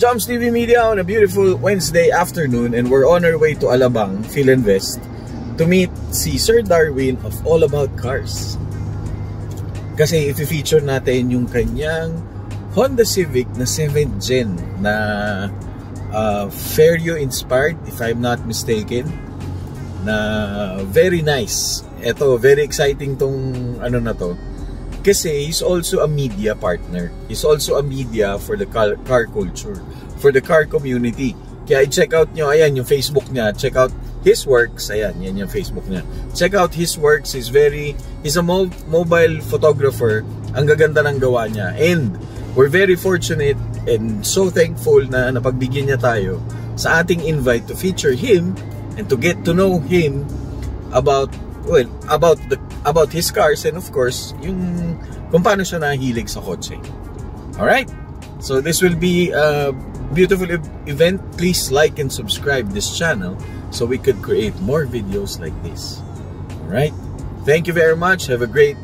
Joms TV Media on a beautiful Wednesday afternoon, and we're on our way to Alabang, Philinvest, to meet si Sir Darwin of All About Cars. Kasi i-feature natin yung kanyang Honda Civic na 7th Gen na Ferio inspired, if I'm not mistaken, na very nice. Ito, very exciting tong ano na to. Kasi he's also a media partner. He's also a media for the car culture, for the car community. Kaya i-check out nyo, ayan yung Facebook niya. Check out his works. Ayan, yan yung Facebook niya. Check out his works. He's a mobile photographer. Ang gaganda ng gawa niya. And we're very fortunate and so thankful na napagbigyan niya tayo sa ating invite to feature him and to get to know him about his cars, and of course yung kung paano siya nahilig sa kotse. Alright, so this will be a beautiful event. Please like and subscribe this channel so we could create more videos like this. Alright, thank you very much. Have a great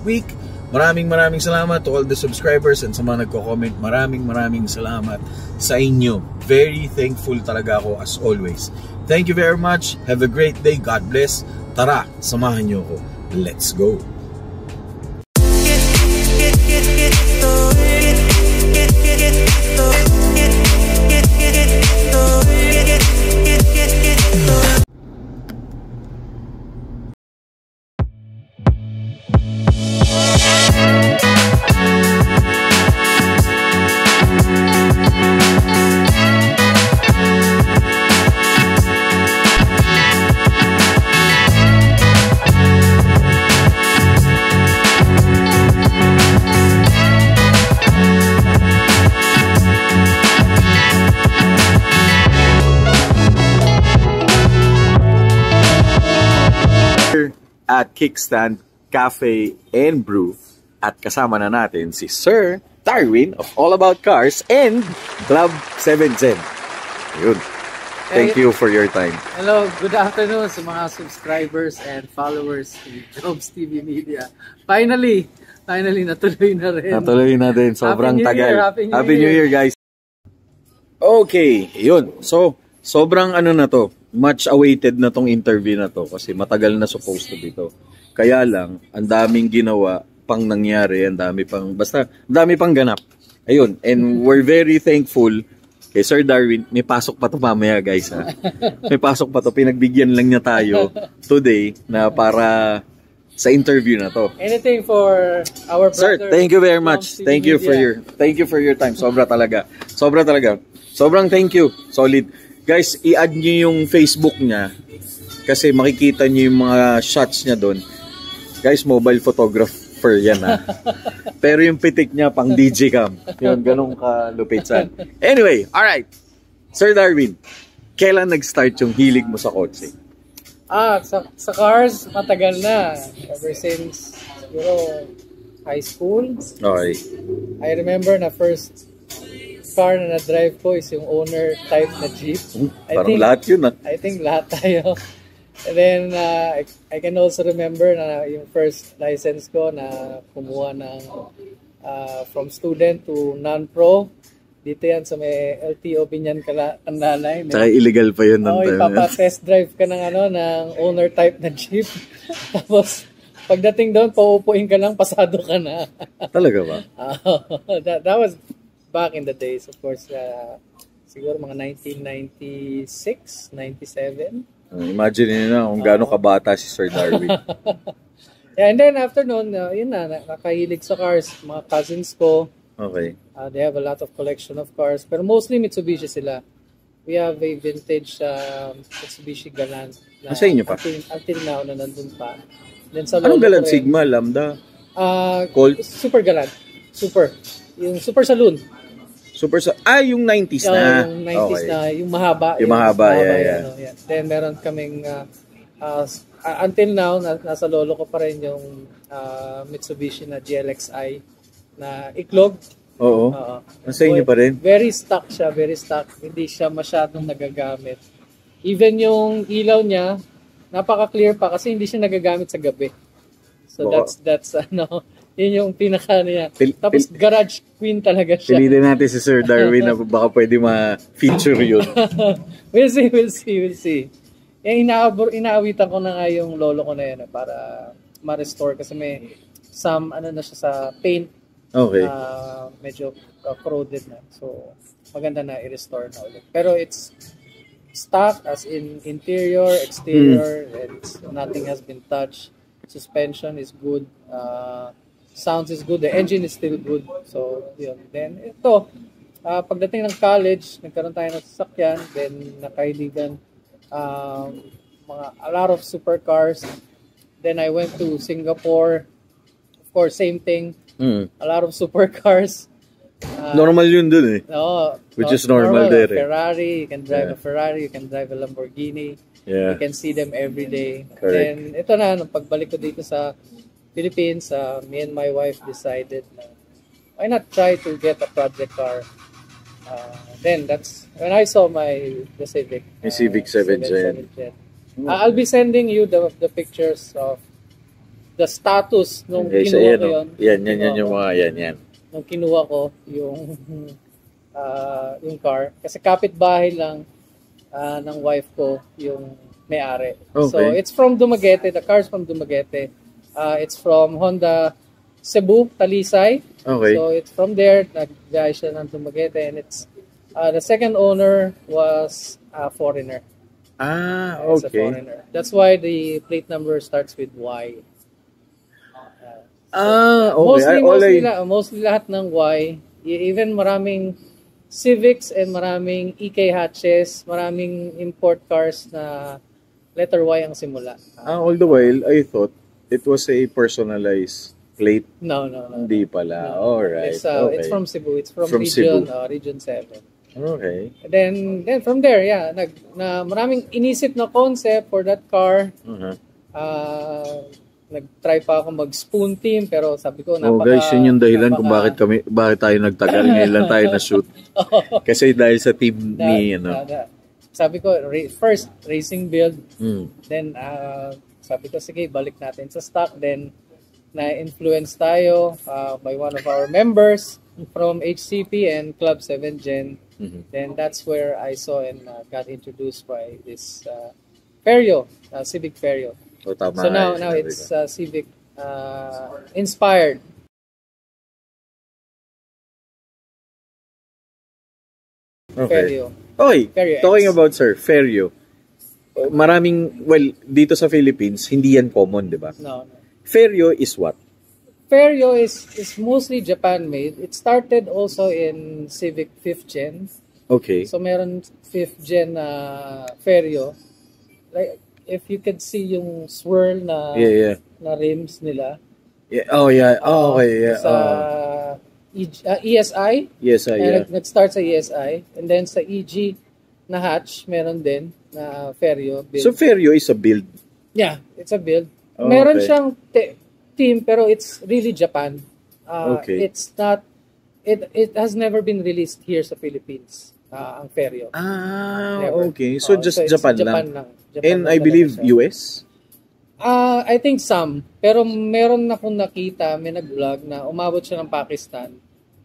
week. Maraming salamat to all the subscribers, and sa mga nagko-comment, maraming salamat sa inyo. Very thankful talaga ako as always. Thank you very much. Have a great day. God bless. Tara, samahan niyo ako. Let's go. At Kickstand Cafe and Brew, at kasama na natin si Sir Darwin of All About Cars and Club 7 Gen. Yun. Thank you for your time. Hello, good afternoon sa mga subscribers and followers ni Joms TV Media. Finally natuloy na rin. Natuloy na din. Sobrang tagal. Happy New Year, guys. Okay, yun. So, sobrang ano na to, much awaited na tong interview na to kasi matagal na supposed to be to. Kaya lang, ang daming ginawa pang nangyari, ang dami pang ganap. Ayun, and we're very thankful kay Sir Darwin. May pasok pa to mamaya, guys, ha? May pasok pa to, pinagbigyan lang niya tayo today na para sa interview na to. Anything for our brother. Sir, thank you very much. Thank you for your time. Sobra talaga. Sobrang thank you. Solid. Guys, i-add nyo yung Facebook niya kasi makikita nyo yung mga shots niya doon. Guys, mobile photographer yan, ha. Pero yung pitik niya pang DJ cam. Yun, ganun kalupit san. Anyway, alright. Sir Darwin, kailan nag-start yung hilig mo sa kotse? Sa cars, matagal na. Ever since, siguro, high school. Okay. I remember na first car na na-drive ko is yung owner type na Jeep. Parang lahat yun, ha? I think lahat tayo. And then, I can also remember na yung first license ko na kumuha ng from student to non-pro. Dito yan sa may LTO Binyan Kanlalay. Tsaka illegal pa yun. Ipapa-test drive ka ng owner type na Jeep. Tapos, pagdating doon, paupuin ka lang, pasado ka na. Talaga ba? That was back in the days, of course, siguro mga 1996, 97. Imagine nyo na kung gaano kabata si Sir Darwin. Yeah, and then after noon, yun na, nakahilig sa cars, mga cousins ko. Okay. They have a lot of collection of cars, pero mostly Mitsubishi sila. We have a vintage Mitsubishi Galant. Sa inyo pa? Until now, na nandun pa. Then, sa anong Galant? Sigma, Lambda? Colt? Super Galant. Super. Yung Super Saloon. Yung 90s na. Yung 90s na, yung mahaba. Yung mahaba, yeah. Yeah. Then meron kaming, until now, nasa lolo ko pa rin yung Mitsubishi na GLXI na iklog. Oo. Nasa inyo pa rin? Very stock siya, very stock. Hindi siya masyadong nagagamit. Even yung ilaw niya, napaka-clear pa kasi hindi siya nagagamit sa gabi. So that's Yun yung pinaka niya. Tapos garage queen talaga siya. Pilitin natin si Sir Darwin na baka pwede ma-feature yun. We'll see. Inaawitan ko na nga yung lolo ko na yun para ma-restore kasi may some ano na siya sa paint. Okay. Medyo corroded na. So maganda na i-restore na ulit. Pero it's stock as in interior, exterior, and nothing has been touched. Suspension is good. Sounds is good. The engine is still good. So yun. Then ito, pagdating ng college, nagkaroon tayo ng sasakyan, then nakaibigan a lot of supercars. Then I went to Singapore. Of course, same thing. A lot of supercars. Normal yun dun eh. No, which is normal there. Ferrari, you can drive a Ferrari, you can drive a Lamborghini. Yeah. You can see them every day. Correct. Then ito na, nung pagbalik ko dito sa Philippines, me and my wife decided na why not try to get a project car. Then that's when I saw the Civic. The Civic 7 Gen. I'll be sending you the pictures of the status nung kinuha ko yun. Yan yung mga yan. Nung kinuha ko yung car. Kasi kapitbahay lang ng wife ko yung may-ari. Okay. So it's from Dumaguete. The car's from Dumaguete. It's from Honda Cebu, Talisay. Okay. So it's from there, nag-gaya siya ng Dumaguete, and it's the second owner was a foreigner. It's a foreigner. That's why the plate number starts with Y. Okay. Mostly lahat ng Y. Even maraming Civics and maraming EK hatches, maraming import cars na letter Y ang simula. All the while, I thought it was a personalized plate. No. Hindi pala. No. Alright. It's from Cebu. It's from Region 7. Okay. Then from there, yeah, maraming inisip na concept for that car. Nag-try pa ako mag-spoon team pero sabi ko guys, yun yung dahilan kung bakit tayo nagtagal ngayon lang tayo na shoot. Kasi dahil sa team ni sabi ko first racing build. Then sabi ko sige, balik natin sa stock. Then na-influence tayo by one of our members from HCP and Club 7 Gen. Then that's where I saw and got introduced by this Vario, Civic Vario. So now it's Civic inspired. Okay. Talking about Vario. Dito sa Philippines, hindi yan common, di ba? No. Vario is what? Vario is mostly Japan made. It started also in Civic 5th Gen. Okay. So meron 5th Gen Vario. Like if you could see yung swirl na rims nila. Sa ESI. Nag-start sa ESI. And then sa EG na hatch, meron din na Vario build. So Vario is a build? Yeah, it's a build. Meron siyang team pero it's really Japan. It's not, it has never been released here sa Philippines. Ang Vario. Okay. So just Japan lang. Japan and I believe US? I think some. Pero meron na akong nakita, may nag-vlog na umabot siya ng Pakistan.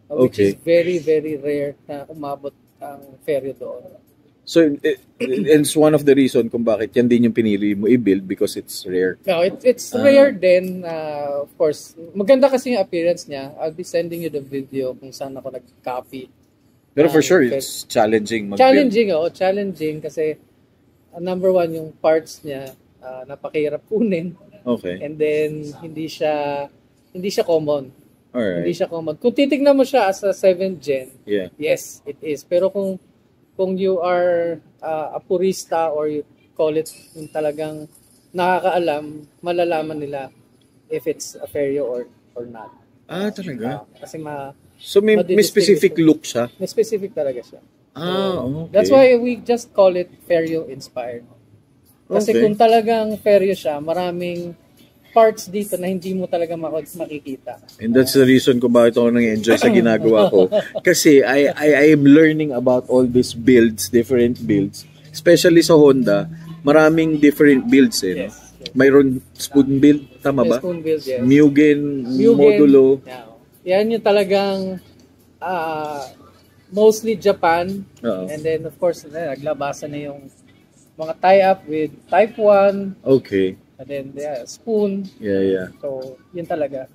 Which is very, very rare na umabot ang Vario doon. So, it's one of the reason kung bakit yan din yung pinili mo i-build because it's rare. No, it's rare din. Of course, maganda kasi yung appearance niya. I'll be sending you the video kung saan ako nag-copy. Pero for sure, it's challenging mag-build. Challenging kasi number one, yung parts niya, napakahirap kunin. Okay. And then, hindi siya common. Alright. Hindi siya common. Kung titignan mo siya as a 7th gen, yes, it is. Pero kung you are a purista or you call it yung talagang nakakaalam, malalaman nila if it's a Vario or not. Talaga? Kasi so may specific look siya? May specific talaga siya. Okay. That's why we just call it Vario inspired. Kasi kung talagang Vario siya, maraming parts dito na hindi mo talaga makikita. And that's the reason kung bakit ako nang-enjoy sa ginagawa ko. Kasi I am learning about all these builds, different builds. Especially sa Honda, maraming different builds . Yes. Mayroon spoon build, tama ba? Spoon build, yes. Mugen, modulo. Yeah. Yan yung talagang mostly Japan. And then of course, naglabasan na yung mga tie-up with Type 1. Okay. And then spoon. Yeah. So, yun talaga.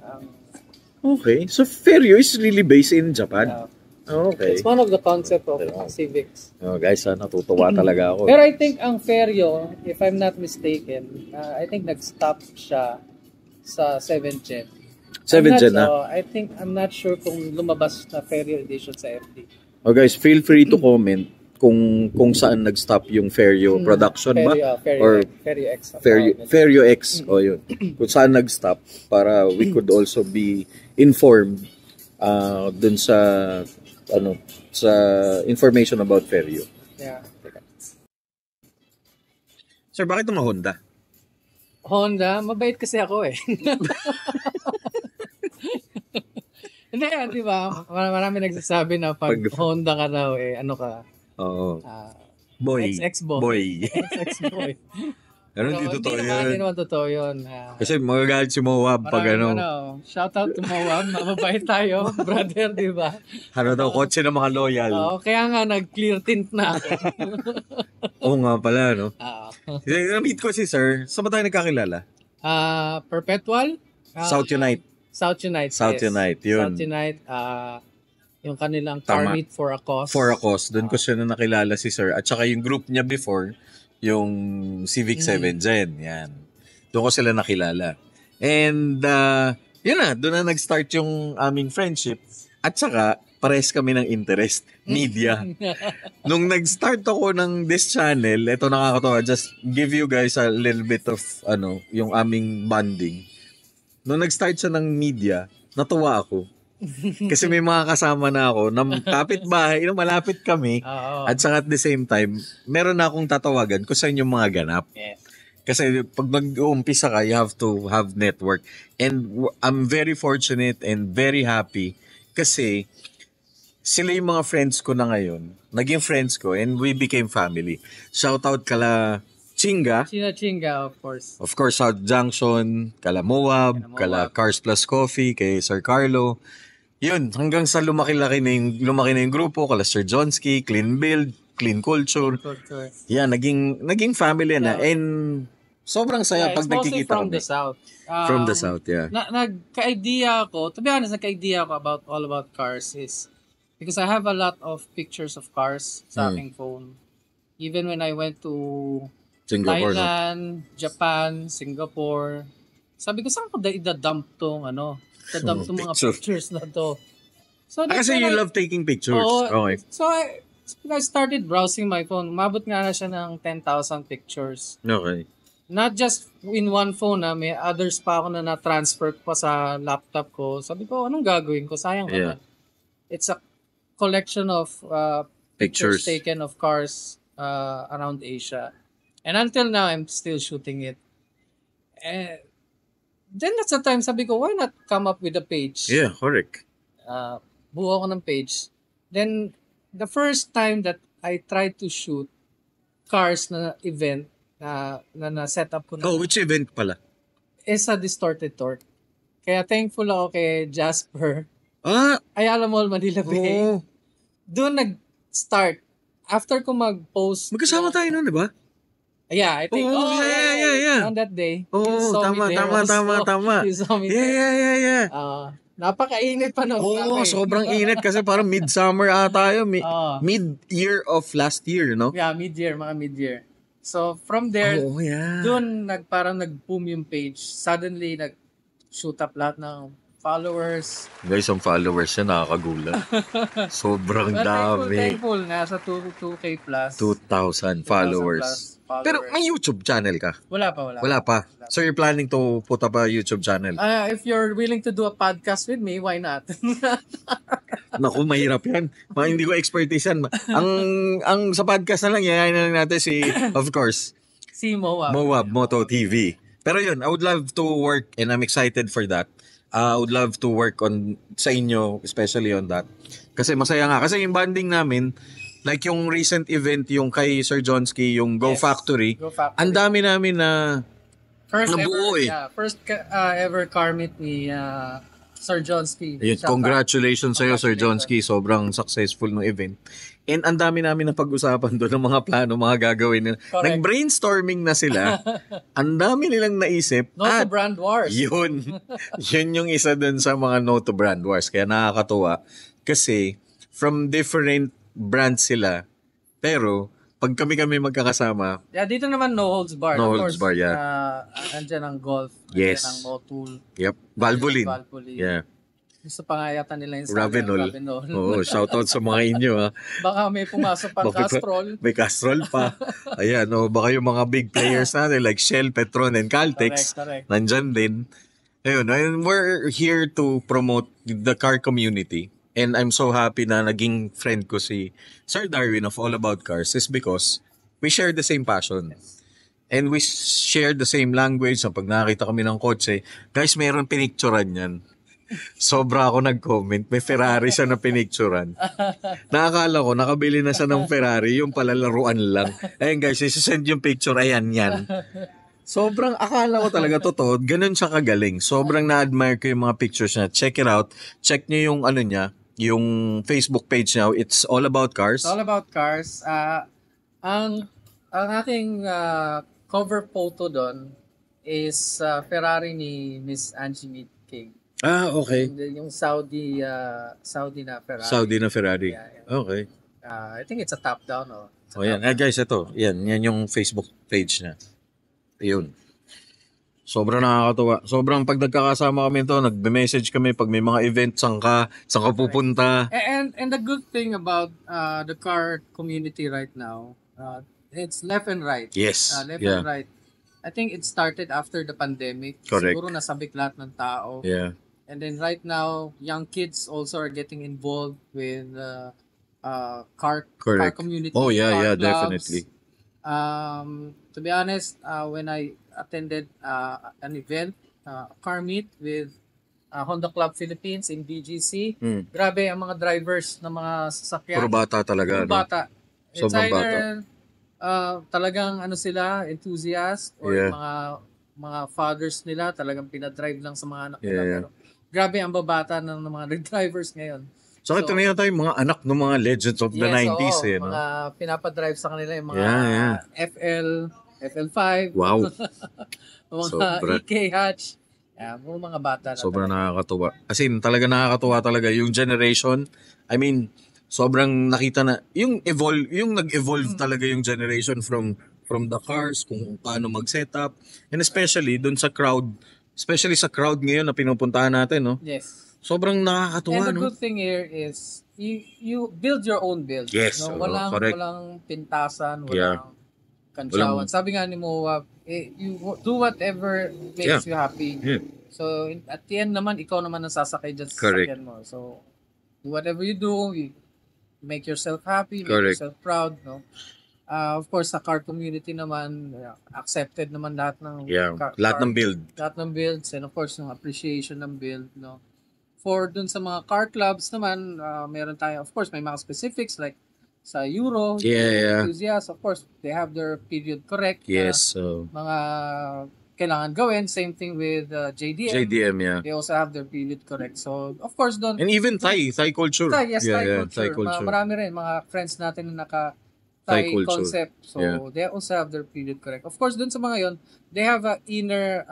Okay. So, Feryo is really based in Japan. Okay. It's one of the concept of Civics. Guys, natutuwa talaga ako. Pero I think ang Feryo, if I'm not mistaken, I think nag-stop siya sa 7th Gen. 7th Gen na? I'm not sure kung lumabas na Feryo edition sa FD. Guys, feel free to comment kung saan nag-stop yung Feryo production ba? Or Feryo X. Feryo X. O yun. Kung saan nag-stop para we could also be informed dun sa sa information about Feryo. Yeah. Sir, bakit mga Honda? Honda? Mabait kasi ako eh. Hindi, di ba? Marami nagsasabi na pag Honda ka daw ano ka? Oo. Boy. Boy. Boy. Ano, hindi totoo yun. Hindi naman totoo yun. Kasi magagalit si Moab pag shout out to Moab. Mababait tayo, brother, di ba? Ano daw, kotse na mga loyal. Kaya nga, nag-clear tint na ako. Oo nga pala, no? Na-meet ko si Sir. Saan ba tayo nagkakilala? Perpetual? South Unite. South Unite, yun. South Unite, yung kanilang car meet for a cause. For a cause. Doon ko siya na nakilala si Sir. At saka yung group niya before, yung Civic 7 Gen. Yan. Doon ko sila nakilala. And, yun na, doon na nag-start yung aming friendship. At saka, pares kami ng interest. Media. Nung nag-start ako ng this channel, ito nakakatawa, just give you guys a little bit of, yung aming bonding. Nung nag-start siya ng media, natuwa ako. Kasi may mga kasama na ako na kapit-bahay, malapit kami. At saka at the same time, meron na akong tatawagan kung saan yung mga ganap. Yes. Kasi pag mag-uumpisa ka, you have to have network. And I'm very fortunate and very happy kasi sila yung mga friends ko na ngayon. Naging friends ko and we became family. Shout out kala Chinga. Chinga, of course. Of course, South Junction, kala Moab, kala Cars Plus Coffee, kay Sir Carlo. Yun, hanggang sa lumaki na yung grupo, kala Sir Johnsky, Clean Build, Clean Culture. Yan, naging family na. And sobrang saya pag nagkikita from kami. The South. From the South, yeah. Nagka-idea ako, to be honest, nagka-idea ako all about cars is because I have a lot of pictures of cars sa aking phone. Even when I went to Singapore, Thailand, Japan, Singapore. Sabi ko, saan ko idadump tong idadump tong mga pictures na to? So, kasi you love taking pictures. Okay. So, I started browsing my phone. Umabot nga na siya ng 10,000 pictures. Okay. Not just in one phone, may others pa ako na na-transfer pa sa laptop ko. Sabi ko, anong gagawin ko? Sayang naman. It's a collection of pictures taken of cars around Asia. And until now, I'm still shooting it. Then that's the time, sabi ko, why not come up with a page? Yeah, correct. Buo ako ng page. Then, the first time that I tried to shoot cars na event na set up ko na. Which event pala? Is a Distorted Torque. Kaya thankful ako kay Jasper. Ayala Mall, Manila Bay. Doon nag-start. After ko mag-post. Magkasama tayo nun, di ba? Yeah, I think. Yeah. On that day. Tama. You saw me there. Yeah. Napakainit pa nun. Sobrang init kasi parang midsummer ata yun. Mid-year of last year, no? Yeah, mga mid-year. So, from there, doon parang nag-boom yung page. Suddenly, nag-shoot up lahat ng followers. Guys, ang followers niya nakakagulat. Sobrang dami. Thankful. Nasa 2K plus. 2,000 followers. Pero may YouTube channel ka? Wala pa. So you're planning to put up a YouTube channel? If you're willing to do a podcast with me, why not? Naku, mahirap yan. Hindi ko expertise yan. Ang sa podcast na lang, yayain na lang natin of course, si Moab. Moab Moto TV. Pero yun, I would love to work and I'm excited for that. I would love to work sa inyo, especially on that. Kasi masaya nga. Kasi yung bonding namin, like yung recent event, yung kay Sir Johnsky, yung Go Factory, ang dami namin na Nabuo eh. Yeah, first ever car meet ni Sir Johnsky. Ayun, Shout out. congratulations sa'yo, Sir Johnsky. Sobrang successful ng event. And ang dami namin na pag-usapan doon ng mga plano, mga gagawin nila. Correct. Nag-brainstorming na sila. Ang dami nilang naisip. No to brand wars. Yun. Yun yung isa dun sa mga no to brand wars. Kaya nakakatuwa. Kasi from different brands sila. Pero pag kami magkakasama. Yeah, dito naman no holds bar. No of holds course, bar, yeah. Andyan ang golf. Yes. Andyan ang Motul. Yep. Valvoline. Valvoline. Yeah. Gusto pa nga yata nila yung Ravenol. Oo, shoutout sa mga inyo ha. Baka may pumasok pang Castrol. May Castrol pa. Ayan, baka yung mga big players natin like Shell, Petron, and Caltex. Correct. Nandyan din. Ayun, and we're here to promote the car community. And I'm so happy na naging friend ko si Sir Darwin of All About Cars is because we share the same passion. And we share the same language. So pag nakakita kami ng kotse, guys, mayroon pinicturan yan. Sobra ako nag-comment. May Ferrari siya na pinicturan. Nakakala ko, nakabili na siya ng Ferrari. Yung pala laruan lang. Ayun guys, isasend yung picture. Ayan, yan. Sobrang akala ko talaga totoo. Ganun siya kagaling. Sobrang na-admire ko yung mga pictures niya. Check it out. Check niyo yung ano niya, yung Facebook page niya. It's All About Cars. All About Cars. Ang aking cover photo doon is Ferrari ni Miss Angie King. Okay. Yung Saudi na Ferrari. Saudi na Ferrari. Yeah. Okay. I think it's a top down. Yan. Guys, ito. Yan yung Facebook page niya. Ayun. Sobrang nakakatuwa. Sobrang pag nagkakasama kami ito, nagbe-message kami pag may mga event, saan ka pupunta. And the good thing about the car community right now, it's left and right. Yes. Left and right. I think it started after the pandemic. Correct. Siguro nasabik lahat ng tao. Yeah. And then right now, young kids also are getting involved with car community. Oh yeah, car yeah, clubs. definitely. To be honest, when I attended an event, car meet with Honda Club Philippines in BGC, grabe ang mga drivers ng mga sasakyan. Puro bata talaga. Puro bata. It's Sobrang either talagang ano sila, enthusiast or Yeah. mga fathers nila talagang pinadrive lang sa mga anak nila. Yeah. Pero grabe ang babata ng mga drivers ngayon. So ito na tayo mga anak ng mga legends of the 90s. No? Mga pinapadrive sa kanila yung mga Yeah. FL5, Wow. mga Sobra. EK hatch. Mga bata na Sobrang talaga. nakakatuwa. As in, talaga nakakatuwa talaga yung generation. I mean, sobrang nakita na yung nag-evolve talaga yung generation from the cars, kung paano mag-setup, and especially dun sa crowd, especially sa crowd ngayon na pinupuntahan natin, no? Yes. Sobrang nakakatuwa, And the no? good thing here is you build your own build. Yes, No? correct. Walang pintasan, Yeah. walang kansyawan. Sabi nga ni Moab, you do whatever makes you happy. Yeah. So at the end naman, ikaw naman ang sasakay dyan sa Correct. sasakyan mo. So do whatever you do, you make yourself happy, make Correct. yourself proud. No? Of course, sa car community naman, accepted naman lahat ng Yeah, lahat ng build. lahat ng builds, and of course, yung appreciation ng build, no? For dun sa mga car clubs naman, meron tayo, of course, may mga specifics like sa Euro, Yeah. enthusiasts, of course, they have their period correct. Yes, so Mga kailangan gawin. Same thing with JDM. JDM, yeah. They also have their period correct. So, of course, doon, And even Thai culture. Thai Thai culture. culture. Marami rin, mga friends natin na Thai Thai culture. concept. So, Yeah. they also have their period correct. Of course, dun sa mga yon, they have a inner,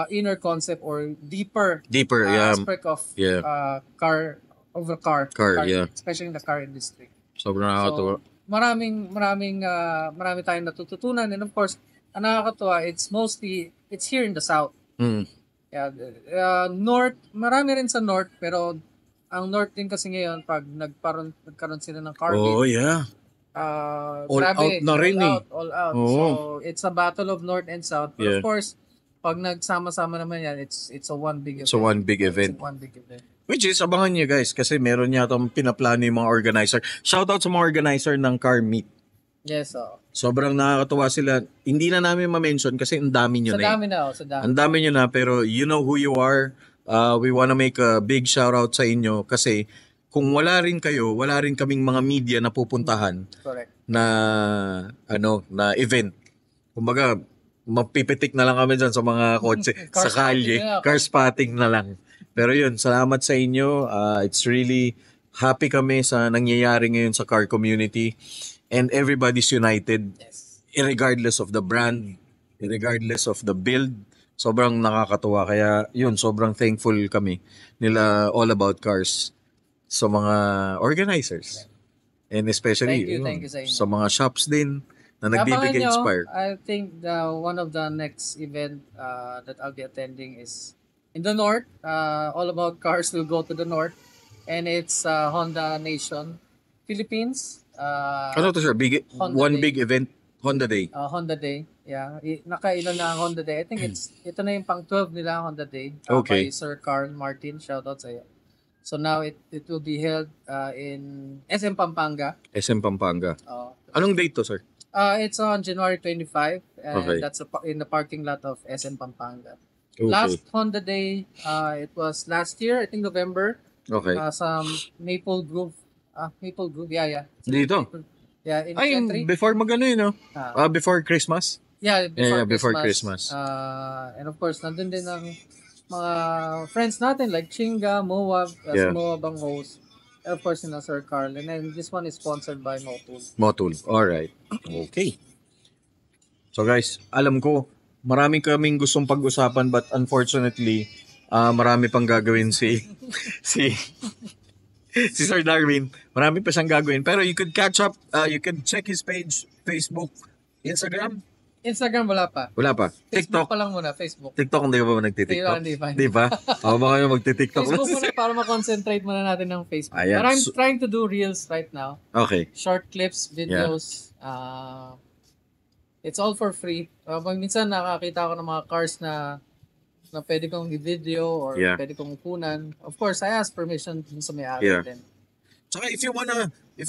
inner concept or deeper aspect of Yeah. car, Car, yeah. especially in the car industry. Sobrang nakakatuwa. So, marami tayong natututunan. And of course, ang nakakatuwa, it's here in the South. Yeah, North, marami rin sa North, pero ang North din kasi ngayon, pag nagkaroon sila ng car Oh, meet, yeah. All grabe, out na rin all out. Oo. So, it's a battle of North and South. But Yeah. of course, pag nagsama-sama naman yan, it's a one big event. So, one big event. It's a one big event. Which is, abangan nyo guys, kasi meron yata pinaplano yung mga organizer. Shoutout sa mga organizer ng car meet. Yes, Sobrang nakakatuwa sila. Hindi na namin ma-mention kasi ang dami nyo sa na. dami na, sa dami. Ang dami nyo na, pero you know who you are. We wanna make a big shoutout sa inyo kasi kung wala rin kayo, wala rin kaming mga media na pupuntahan Correct. na event. Kumbaga, mapipitik na lang kami dyan sa mga kotse sa kalye. Car spotting na lang. Pero yun, salamat sa inyo. It's really happy kami sa nangyayari ngayon sa car community. And everybody's united. Yes. Regardless of the brand, regardless of the build. Sobrang nakakatuwa. Kaya yun, sobrang thankful kami nila All About Cars sa mga organizers. And especially Thank you sa inyo. sa mga shops din na nagbibigay Abangan nyo, inspire. I think one of the next event that I'll be attending is in the north. All About Cars will go to the north, and it's Honda Nation, Philippines. Ano to, sir? One Day. big event, Honda Day. Honda Day, yeah. Nakailan na ang Honda Day. I think ito na yung pang 12 nila Honda Day. Okay. By Sir Carl Martin, shoutout sa'yo. So now it will be held in SM Pampanga. SM Pampanga. Anong date to, sir? It's on January 25, and Okay. that's in the parking lot of SM Pampanga. Okay. Last Honda Day, it was last year, I think November, Okay. sa Maple Grove. Maple Grove, yeah. Dito? Yeah, in Ay, Gentry. before magano yun, no? Before Christmas? Yeah, before Christmas. And of course, nandun din ang mga friends natin like Chinga, Moab, Yeah. Moab ang host. And of course, Sir Carl. And then this one is sponsored by Motul. Motul. Alright. Okay. So guys, alam ko, marami kaming gustong pag-usapan but unfortunately, marami pang gagawin si Sir Darwin. Marami pa siyang gagawin. Pero you could catch up, you could check his page, Facebook, Instagram. Instagram wala pa. Wala pa. Facebook TikTok. pa lang muna, Facebook. TikTok, hindi ka ba nagtitiktok? Hindi pa. Di ba? Ako ba kayo magtitiktok? Facebook muna para ma-concentrate muna natin ng Facebook. Ayan. But I'm trying to do reels right now. Okay. Short clips, videos. It's all for free. Minsan nakakita ko ng mga cars na pwede kong i-video or pwede kong kunan. Of course, I ask permission dun sa may-ari din. Saka if you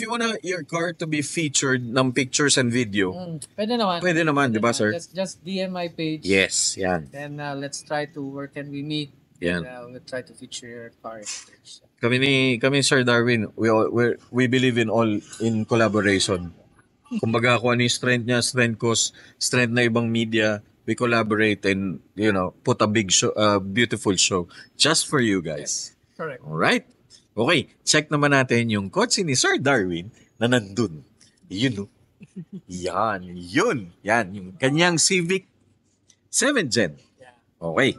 wanna your car to be featured ng pictures and video, pwede naman. Pwede naman, di ba, sir? Just DM my page. Yes, yan. Then let's try to where can we meet. Yan. We'll try to feature your car. Kami Sir Darwin, we believe in collaboration. Kumbaga kung ano yung strength niya, strength ko, strength na ibang media, we collaborate and put a big show, beautiful show just for you guys. Yes. Correct. All right. Okay, check naman natin yung kotse ni Sir Darwin na nandun. Yun, no? Yan, yun. Yan, yung kanyang Civic 7th Gen. Okay.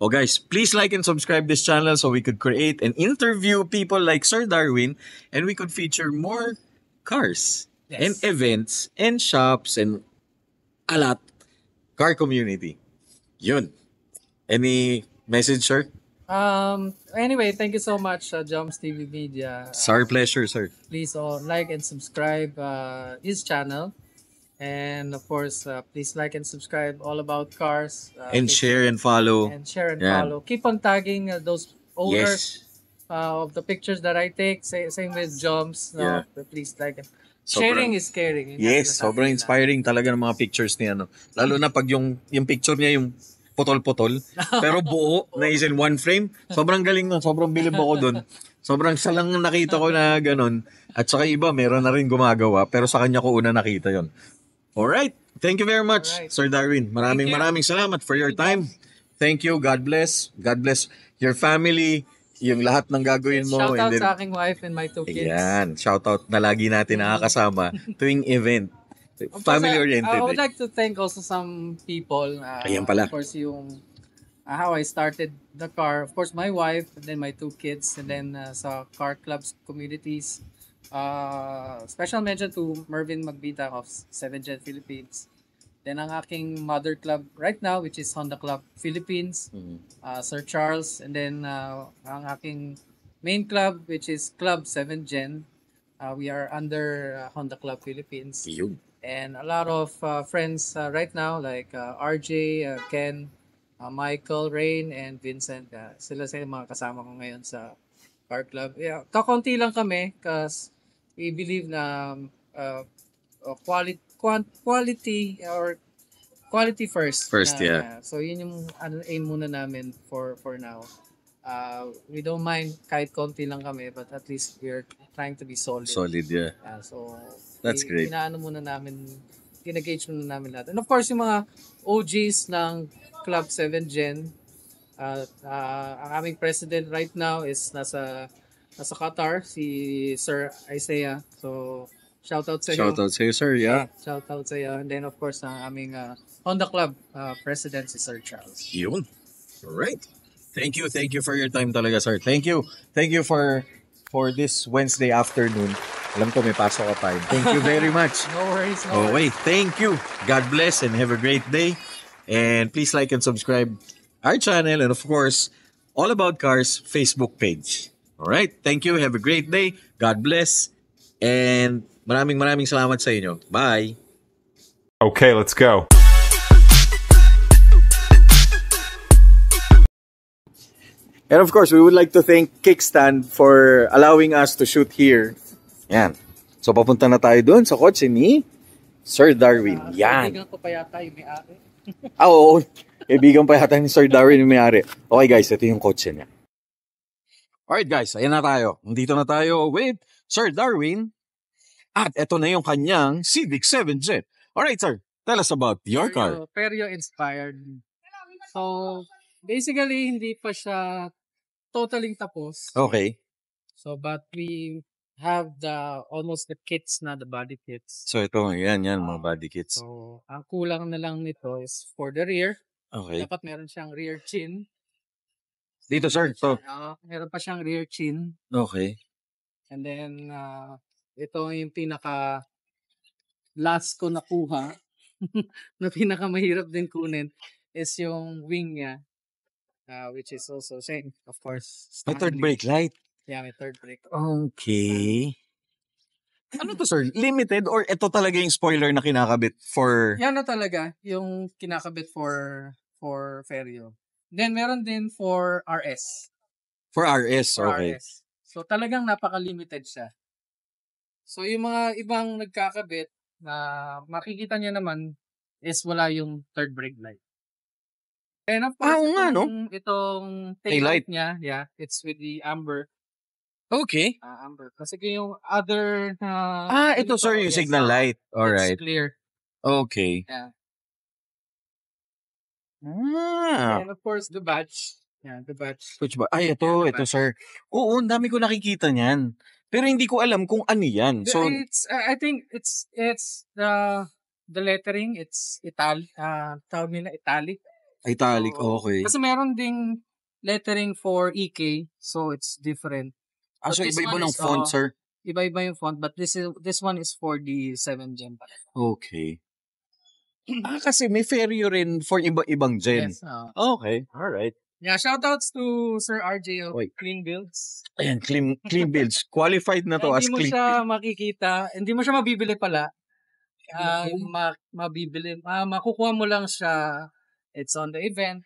Oh guys, please like and subscribe this channel so we could create and interview people like Sir Darwin and we could feature more cars and events and shops and a lot. Car community. Yun. Any message, sir? Anyway, thank you so much, Joms TV Media. It's our pleasure, sir. Please like and subscribe his channel. And of course, please like and subscribe All About Cars. And share and follow. And share and follow. Keep on tagging those owners of the pictures that I take. Same with Joms. No? Please like it. Sharing is caring. Yes, sobrang inspiring talaga ng mga pictures niya. Lalo na pag yung picture niya yung putol-putol, pero buo, na is in one frame. Sobrang galing nun. Sobrang bilib ako dun. Sobrang salang nakita ko na ganun. At saka iba, meron na rin gumagawa. Pero sa kanya ko una nakita yon. Alright. Thank you very much, Sir Darwin. Maraming salamat for your time. Thank you. God bless. God bless your family. Yung lahat ng gagawin mo. Shout out sa aking wife and my 2 kids. Ayan. Shout out na lagi natin nakakasama tuwing event. Family-oriented. I would like to thank also some people. Ayan pala. Of course, yung how I started the car. Of course, my wife, and then my 2 kids, and then sa car clubs communities. Special mention to Mervin Magbita of 7th Gen Philippines. Then ang aking mother club right now, which is Honda Club Philippines. Sir Charles. And then ang aking main club, which is Club 7th Gen. We are under Honda Club Philippines. And a lot of friends right now like RJ, Ken, Michael, Rain, and Vincent. Sila yung mga kasama ko ngayon sa car club. Kakonti lang kami because we believe na quality or quality first. So yun yung aim muna namin for now. We don't mind kahit konti lang kami, but at least we're trying to be solid. Solid, So that's great. Inaano muna namin in-engage muna namin lahat. And of course, yung mga OGs ng Club 7 Gen, ang aming president right now is nasa Qatar, si Sir Isaiah. So, shout out sa iyo. Shoutout sa'yo, sir. Yeah. Shout out sa iyo. And then of course, ang aming Honda Club president si Sir Charles. Yun. Alright. Thank you for your time talaga, sir. Thank you for this Wednesday afternoon. Alam ko may pasok ka time. Thank you very much. No worries. No worries. Okay, thank you. God bless and have a great day. And please like and subscribe our channel and of course, All About Cars Facebook page. Alright, thank you. Have a great day. God bless. And maraming salamat sa inyo. Bye. Okay, let's go. And of course, we would like to thank Kickstand for allowing us to shoot here. Yan. So, papunta na tayo doon sa kotse ni Sir Darwin. Yan. Kaibigan ko pa yata yung may-ari. Oo. Kaibigan pa yata ni Sir Darwin yung may-ari. Okay guys, ito yung kotse niya. Alright guys, ayan na tayo. Nandito na tayo with Sir Darwin. At ito na yung kanyang Civic 7 Jet. Alright sir, tell us about your car. Perio inspired. So, basically, hindi pa siya totally tapos. Okay. So, but we have almost the kits na, the body kits. So ito, yan, mga body kits. So, ang kulang na lang nito is for the rear. Okay. Dapat meron siyang rear chin. Dito sir, to. Meron pa siyang rear chin. Okay. And then, ito yung pinaka last ko nakuha na pinaka mahirap din kunin is yung wing niya. Which is also same, of course. May third brake light. Yeah, may third brake. Okay. Ano to sir? Limited or ito talaga yung spoiler na kinakabit for... Yan na talaga yung kinakabit for Ferio. Then meron din for RS. For RS, For okay. RS. So talagang napaka-limited siya. So yung mga ibang nagkakabit na makikita niya naman is wala yung third brake light. And of course, itong tail light niya, yeah, it's with the amber. Okay. Amber. Kasi yung other ito sir, yung signal light. Alright. It's clear. Okay. Yeah. Ah. And of course, the badge. Yeah, the badge. Which ba? Ay, ito sir. Oo, ang dami ko nakikita niyan. Pero hindi ko alam kung ano yan. So, It's, I think it's the lettering, it's tawag nila italic. italic, So, okay. Kasi meron ding lettering for EK, so it's different. So But this iba-iba one ng is, font, sir? Iba-iba yung font, but this one is for the 7 Gen. Okay. Kasi may Ferio rin for iba-ibang gen. Yes. Okay, alright. Yeah, shoutouts to Sir RJ of Oy. Clean Builds. Ayan, clean builds. Qualified na to as Hindi mo clean. siya makikita, hindi mo siya mabibili pala. Makukuha mo lang siya. It's on the event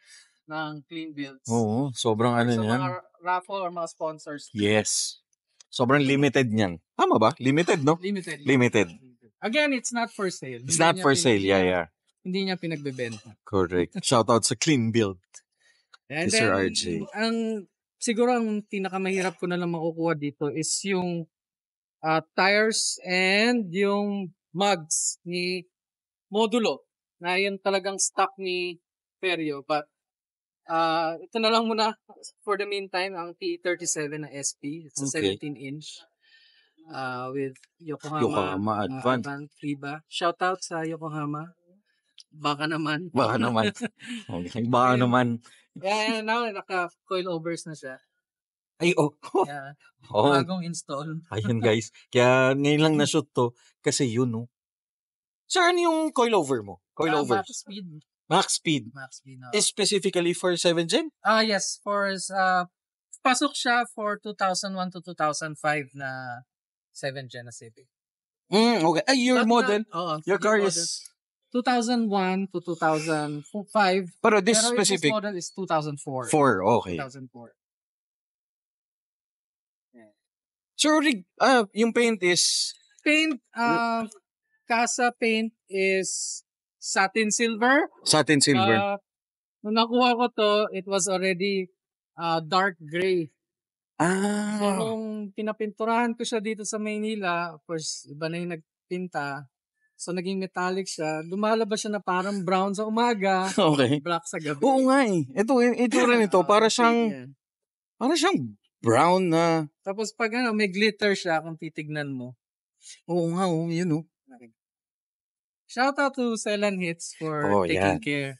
ng Clean Builds. Oo, sobrang ano So, niyan. mga raffle or mga sponsors. Yes. Sobrang limited niyan. Tama ba? Limited, no? Limited. Again, it's not for sale. It's not for sale. Yeah. Hindi niya pinagbebenta. Correct. Shout out sa Clean Build. And Mr. then, RJ. Siguro ang pinakamahirap ko na lang makukuha dito is yung tires and yung mugs ni Modulo na yun talagang stock ni Ferio. But ito na lang muna for the meantime ang T37 na SP. It's a 17-inch with Yokohama Advance FIBA. Shout out sa Yokohama. Baka naman. Okay, baka naman. Yeah, now naka-coilovers na siya. Ay, Yeah. Oh. Bagong install. Ayun guys. Kaya ngayon lang na-shoot to. Kasi yun, no? Sir, ano yung coilover mo? Coilover. Max speed. No. Specifically for 7 Gen? Yes. Pasok siya for 2001 to 2005 na 7 Gen na Civic. Okay. Ay, your model? Your car model. is... 2001 to 2005. Pero this specific... This model is 2004. 4, okay. 2004. So, yung paint is... Casa paint is satin silver. Satin silver. Nung nakuha ko to, it was already dark gray. So, nung pinapinturahan ko siya dito sa Maynila, of course, iba na yung nagpinta. So, naging metallic siya. Lumalabas siya na parang brown sa umaga, Okay. black sa gabi. Oo nga eh. Ito rin ito. Para Yan. siyang brown na. Tapos pag may glitter siya kung titignan mo. Oo nga, yun oh. Shout out to Celan Hits for taking care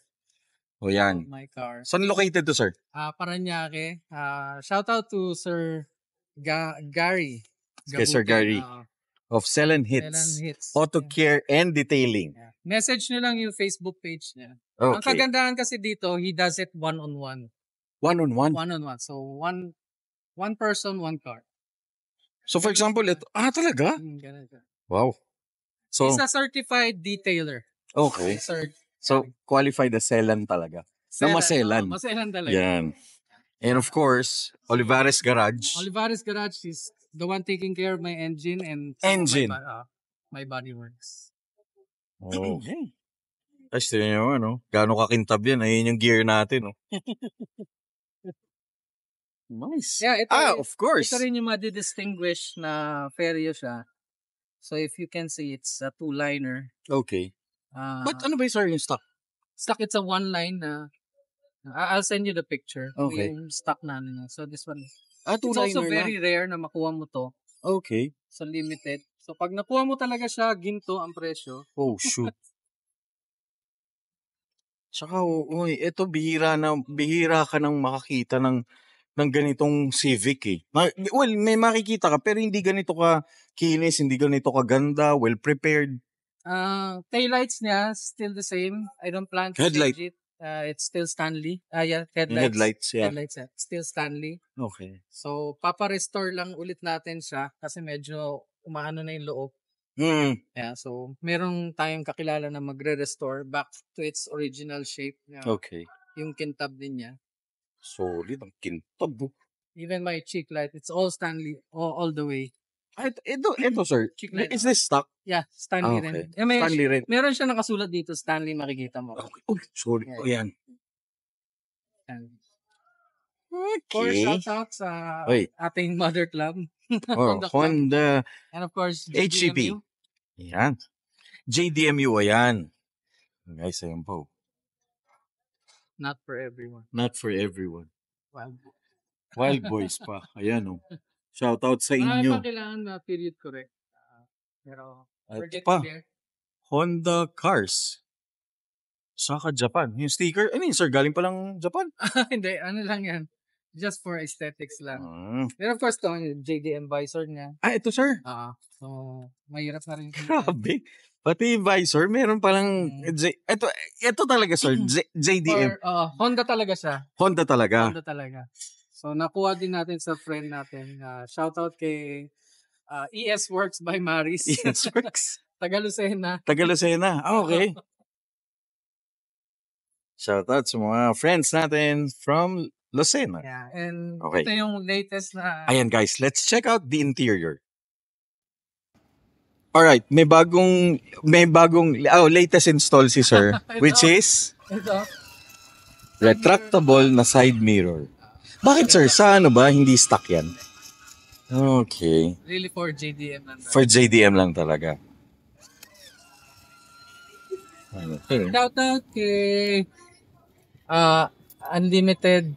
O yan. of my car. Saan located to, sir? Paranaque. Shout out to Sir Gary. Kay Sir Gary. Of Celan Hits. Celan Hits. Auto care and detailing. Yeah. Message nyo lang yung Facebook page niya. Okay. Ang kagandahan kasi dito, he does it one-on-one. One-on-one? One-on-one. So, one person, one car. So, for example, ito. Talaga? Ganun. Wow. So, He's a certified detailer. okay. So, qualified as Celan talaga. Na maselan. Maselan talaga. Yan. And of course, Olivares Garage. Olivares Garage is the one taking care of my engine and my bodyworks. Okay. Tapos tingnan nyo, gaano kakintab yan. Ayun yung gear natin, Nice. Yeah, of course. Ito rin yung madi-distinguish na Ferio siya. So if you can see, it's a two-liner. Okay. But ano ba yung stock? Stock, it's a one-line na I'll send you the picture. Okay. Yung stock namin. So this one. It's Two-liner also very rare na makuha mo to. Okay. So limited. So pag nakuha mo talaga siya, ginto ang presyo. Oh, shoot. Tsaka, ito bihira ka nang makakita ng ganitong Civic eh. Well, may makikita ka pero hindi ganito ka kinis, hindi ganito ka ganda, well prepared. Taillights niya still the same. I don't plan to Headlight. change it. It's still Stanley. Yeah, Headlights, yeah. Headlights, yeah. Still Stanley. Okay. So, papa-restore lang ulit natin siya kasi medyo umaano na yung loob. Yeah, so merong tayong kakilala na magre-restore back to its original shape. Yeah. Okay. Yung kintab din niya. Solid ang kintab. Even my cheek light, it's all Stanley all the way. Ito sir. Cheek light. Is this stock? Yeah, Stanley Okay. rin. Yeah, Stanley rin. Meron siya nakasulat dito, Stanley, makikita mo. Okay. Oh, sorry. Yeah. Yan. Stanley. Okay. Or shout out sa ating mother club. Honda. And of course, HCP. JDMU. Yan. JDMU, ayan. Guys, ayan po. Not for everyone. Not for everyone. Wild. Wild Boys pa. Ayan Shout out sa inyo. Pa kailangan na period correct. Pero, Ito pa. Honda Cars. Saka Japan. Yung sticker, sir, galing pa lang Japan? Hindi, ano lang yan. Just for aesthetics lang. Pero of course, JDM visor niya. Ito sir. So, mahirap na rin. Grabe. Pati yung visor, meron palang, ito talaga sir, JDM. Honda talaga siya. Honda talaga. Honda talaga. So, nakuha din natin sa friend natin. Shout out kay ES Works by Maris. ES Works. Tagalusena. Okay. Shout out sa mga friends natin from Lucena. Yeah, and okay. Ito yung latest na... Ayan guys, let's check out the interior. Alright, may bagong latest install si sir, which is retractable na side mirror. Bakit sir, sa ba hindi stock yan? Okay. Really for JDM lang. For JDM lang talaga. Okay. Shout out kay Unlimited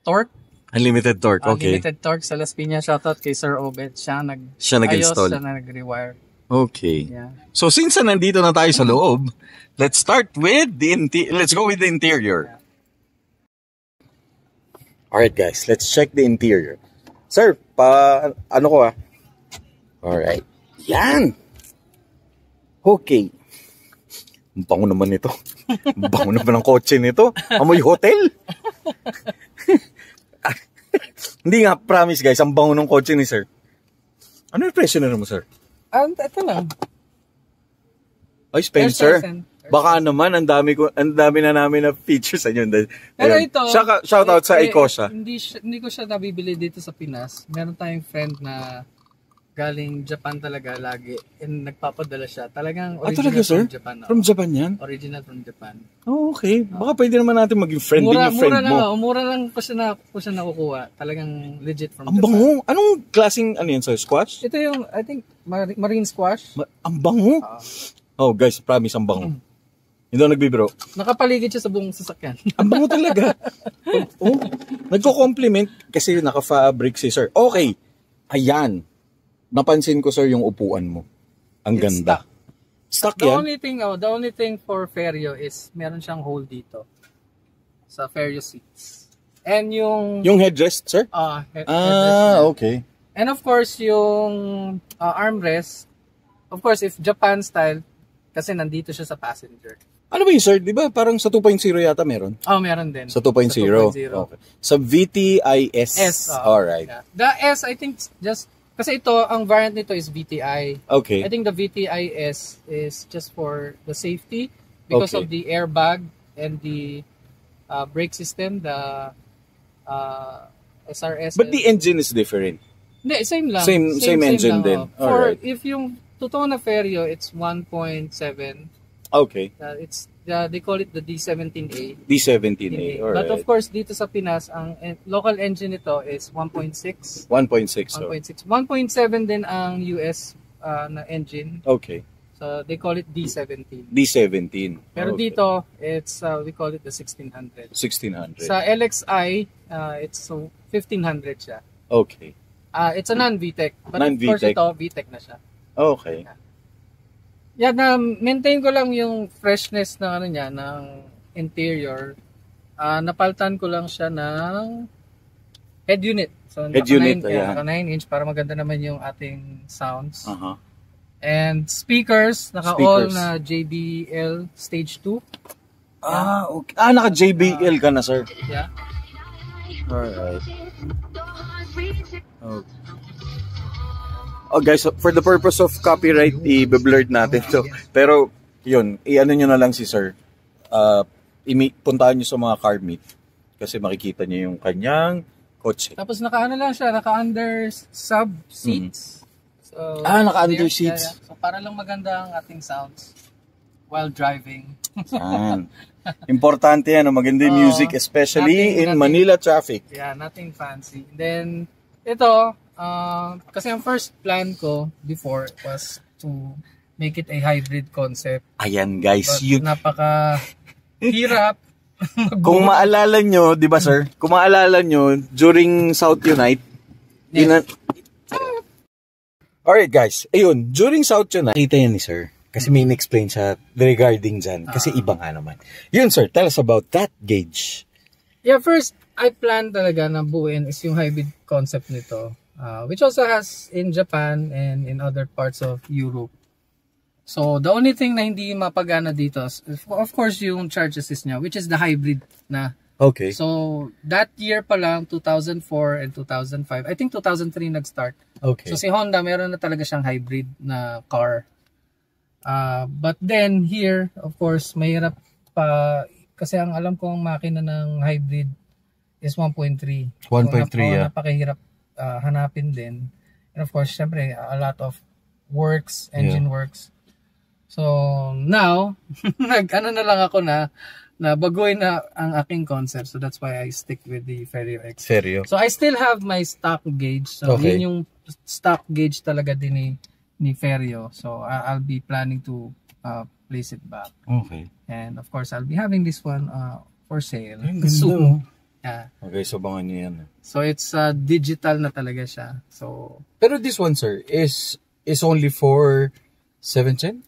Torque. Unlimited Torque, okay. Unlimited Torque sa Las Piñas. Shout out kay Sir Obed. Siya nag-install. Siya nag-rewire. Okay. Yeah. So since nandito na tayo sa loob, let's start with let's go with the interior. Yeah. Alright guys, let's check the interior. Sir, Alright. Yan! Okay. Ang bango naman ito. Ang bango naman ang kotse nito. Amoy hotel. Hindi nga, promise guys, ang bango ng kotse ni sir. Ano yung presyo na mo sir? Ito lang. Ay, Spencer. Baka naman, ang dami na namin na features sa inyo. Pero ito, shout out sa Ecosia. Hindi ko siya nabibili dito sa Pinas. Meron tayong friend na galing Japan talaga lagi and nagpapadala siya. Talagang original talaga, sir? From Japan. From Japan yan? Original from Japan. Oh, okay. Baka pwede naman natin maging friend din yung friend mo. Mura lang ko siya nakukuha. Talagang legit from Japan. Ang bango. Anong klaseng yan sir? Squash? Ito yung, I think, marine squash. Ang bango. Oh, guys, promise ang bango. Hindi ako nagbibiro. Nakapaligid siya sa buong sasakyan. Ang bango talaga. Oh, nagko-compliment kasi naka-fabric si sir. Okay. Ayan. Napansin ko, sir, yung upuan mo. Ang It's ganda. Stock The yan? only thing for Ferio is meron siyang hole dito sa Ferio seats. And yung headrest, sir? headrest. Okay. And of course, yung armrest, of course, if Japan style, kasi nandito siya sa passenger. Ano ba yun, sir? Di ba parang sa 2.0 yata meron? Oh, meron din. Sa 2.0? Okay. Sa VTIS? Alright. Yeah. The S, I think, just, kasi ito, ang variant nito is VTI. Okay. I think the VTIS is just for the safety because Okay. of the airbag and the brake system, the SRS. But the engine is different. Hindi, same lang. Same engine lang, din. For, Alright. if yung totoo na Ferio, it's 1.7. Okay. They call it the D17A. D17A. Alright. But of course, dito sa Pinas, ang local engine nito is 1.6. 1.6. So. 1.6. 1.7 din ang US na engine. Okay. So they call it D17. D17. Pero Okay. dito, it's we call it the 1600. 1600. Sa LXI, it's 1500 siya. Okay. It's a non-VTEC. But of course Non-VTEC. ito, VTEC na siya. Okay. Yeah, na-maintain ko lang yung freshness ng ano niya, ng interior. Napaltan ko lang siya ng head unit. So, Head unit, ayan. naka 9 inch para maganda naman yung ating sounds. Uh-huh. And speakers, naka-all na JBL Stage 2. Okay. Naka JBL ka na, sir. Yeah. Alright. Okay. Oh guys, for the purpose of copyright, i-blurred natin to. Pero, yun, i-ano nyo na lang si sir. Puntahan nyo sa mga car meet. Kasi makikita nyo yung kanyang kotse. Tapos naka-ano lang siya, naka-under sub seats. So, naka-under yeah, seats. yeah. So, para lang maganda ang ating sounds while driving. Yan. Importante yan, maganda yung music, especially in Manila traffic. Yeah, nothing fancy. Then, ito, kasi ang first plan ko before was to make it a hybrid concept. Ayan guys, But napaka hirap. kung maalala nyo, di ba sir? Kung maalala nyo, during South Unite, alright guys, ayun, during South Unite, kita yan ni sir. Kasi may in-explain siya regarding dyan. Kasi iba nga naman. Yun sir, tell us about that gauge. Yeah, first, I plan talaga na buuin is yung hybrid concept nito. Which also has in Japan and in other parts of Europe. So, the only thing na hindi mapagana dito is, of course, yung charge assist niya, which is the hybrid na. Okay. So, that year pa lang, 2004 and 2005, I think 2003 nag-start. Okay. So, si Honda, meron na talaga siyang hybrid na car. But then, here, of course, mahirap pa, kasi ang alam ko ang makina ng hybrid is 1.3. 1.3, yeah. Napakahirap hanapin din. And of course, syempre, a lot of works, engine works. So, now, nag-ano na lang ako na baguhin na ang aking concept. So, that's why I stick with the Ferio X. Ferio. So, I still have my stock gauge. So, Okay. yun yung stock gauge talaga din ni Ferio. So, I'll be planning to place it back. Okay. And of course, I'll be having this one for sale Ganda, soon. Yeah. Okay, so bangan nyo yan. So, it's digital na talaga siya. So, Pero this one, sir, is only for 7th gen?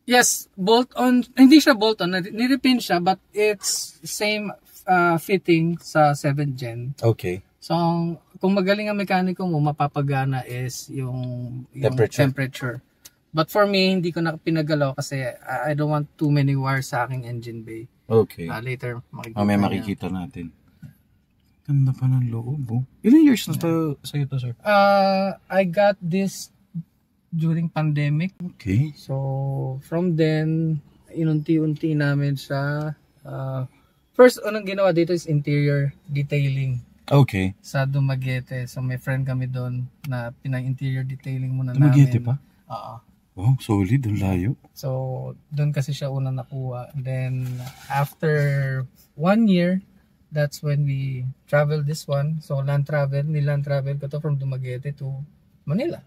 yes, bolt-on. Hindi siya bolt-on. Nirepin siya, but it's same fitting sa 7th gen. Okay. So, kung magaling ang mekaniko mo, mapapagana is yung temperature. But for me, hindi ko na pinagalaw kasi I don't want too many wires sa aking engine bay. Okay. Later, makikita May niya. makikita natin. Ganda pa ng loob, oh. Ilang years na sa'yo to, sir? I got this during pandemic. Okay. So, from then, inunti-unti namin siya. First, unang ginawa dito is interior detailing Okay. sa Dumaguete. So, may friend kami doon na pinang-interior detailing muna Dumaguete namin. pa? Oo. Wow, solid. Ang layo. So, doon kasi siya unang nakuha. Then, after 1 year, that's when we traveled this one. So, land travel ko to from Dumaguete to Manila.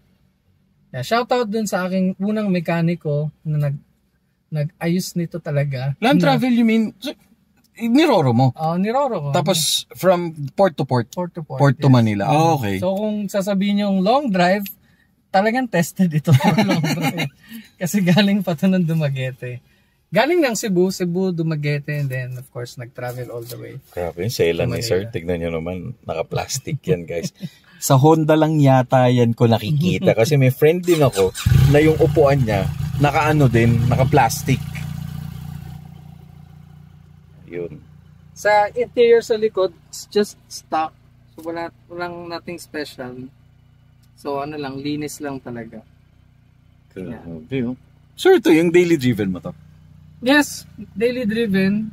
Yeah, shout out dun sa aking unang mekaniko na nag-ayos nito talaga. Land travel, you mean, so, niroro mo? Niroro ko. Tapos, from port to port? Port to port. Port to Manila. Okay. So, kung sasabihin yung long drive, talagang tested ito for long drive. Kasi galing pa ito ng Dumaguete. Galing ng Cebu, Dumaguete, and then, of course, nag-travel all the way. Grabe yung selan ni sir. Tignan nyo naman, naka-plastic yan, guys. Sa Honda lang yata yan ko nakikita. Kasi may friend din ako na yung upuan niya, naka-ano din, naka-plastic. Yun. Sa interior sa likod, it's just stock. So, walang nothing special. So, ano lang, linis lang talaga. Grabe, oh. Sir, ito yung daily driven mo to? Yes, daily driven.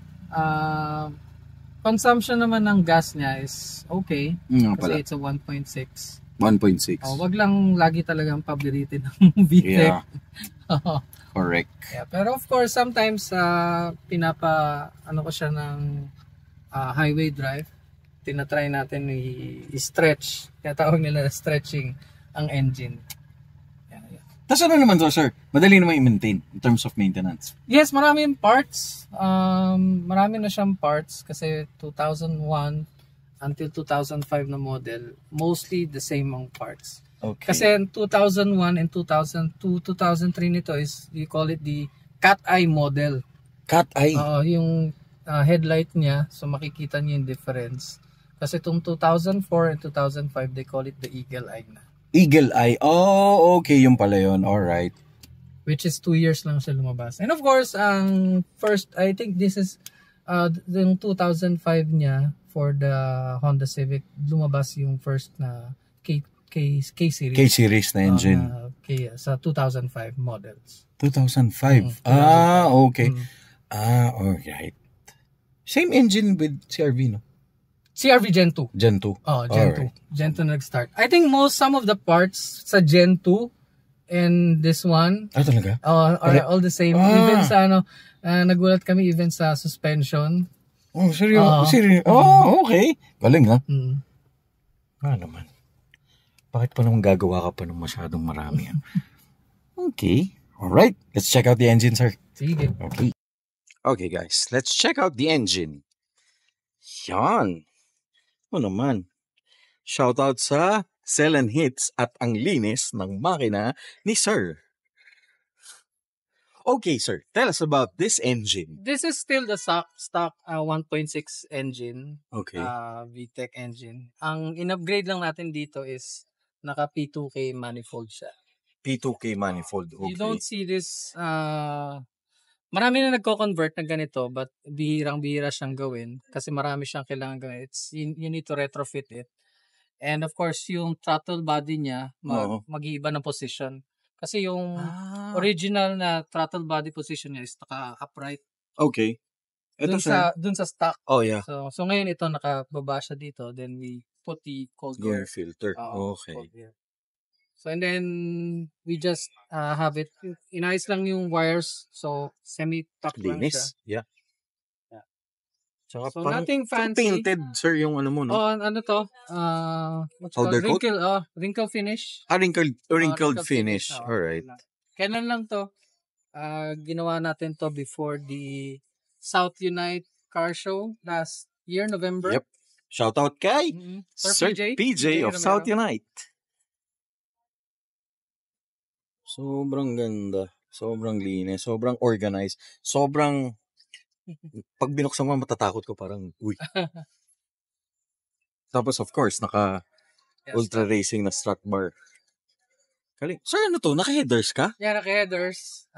Consumption naman ng gas niya is okay. Kasi it's a 1.6. 1.6. Wag lang lagi talagang pabiritin ng VTEC. Yeah. Correct. Yeah, pero of course, sometimes ano ko siya ng highway drive. Tinatry natin i-stretch. Kaya tawag nila stretching ang engine. Tapos ano naman to, sir? Madali naman i-maintain in terms of maintenance. Yes, marami yung parts. Marami na siyang parts kasi 2001 until 2005 na model, mostly the same ang parts. Okay. Kasi in 2001 and 2002, 2003 nito is, you call it the cat eye model. Cat eye? Yung headlight niya, so makikita niyo yung difference. Kasi itong 2004 and 2005, they call it the eagle eye na. Eagle eye. Oh, okay. Yung pala yun. Alright. Which is 2 years lang siya lumabas. And of course, ang first, I think this is yung 2005 niya for the Honda Civic, lumabas yung first na K-series. K-series na engine. Sa 2005 models. 2005. Okay. Alright. Same engine with CRV, no? CRV Gen 2. Gen 2. Gen 2. Gen 2 nag-start. I think some of the parts sa Gen 2 and this one talaga? are all the same. Even sa nagulat kami even sa suspension. Oh, seryoso? Okay. Galing, ha? Naman. Bakit pa naman gagawa ka pa ng masyadong marami? Okay. Alright. Let's check out the engine, sir. Sige. Okay. Okay, guys. Let's check out the engine. Yan. Ano naman? Shoutout sa Selen Hits at ang linis ng makina ni Sir. Okay, sir. Tell us about this engine. This is still the stock 1.6 engine. Okay. VTEC engine. Ang in-upgrade lang natin dito is naka P2K manifold siya. P2K manifold. Okay. You don't see this marami na nagko-convert na ganito but bihirang-bihira siyang gawin kasi marami siyang kailangan gawin. You need to retrofit it. And of course, yung throttle body niya mag-iiba ng position. Kasi yung original na throttle body position niya is naka-upright. Okay. Ito Dun sa stock. Oh, yeah. So ngayon ito nakababa siya dito. Then we put the cold air filter. Okay. Cold air. So and then we just have it. Inayos lang yung wires. So semi-tuck lang siya. Yeah. So nothing fancy. Painted, sir, yung ano mo, no? Ano to? What's Powder called? coat? Wrinkle finish. Wrinkled finish. Alright. Kailan lang to? Ginawa natin to before the South Unite Car Show last year, November. Yep. Shoutout kay Sir PJ of South Unite. Sobrang ganda. Sobrang linis. Sobrang organized. Sobrang pag binuksan mo, matatakot ko parang, uy. Tapos of course, ultra racing na strut bar. Kaling. Sir, ano to? Naka-headers ka? Yeah, naka-headers.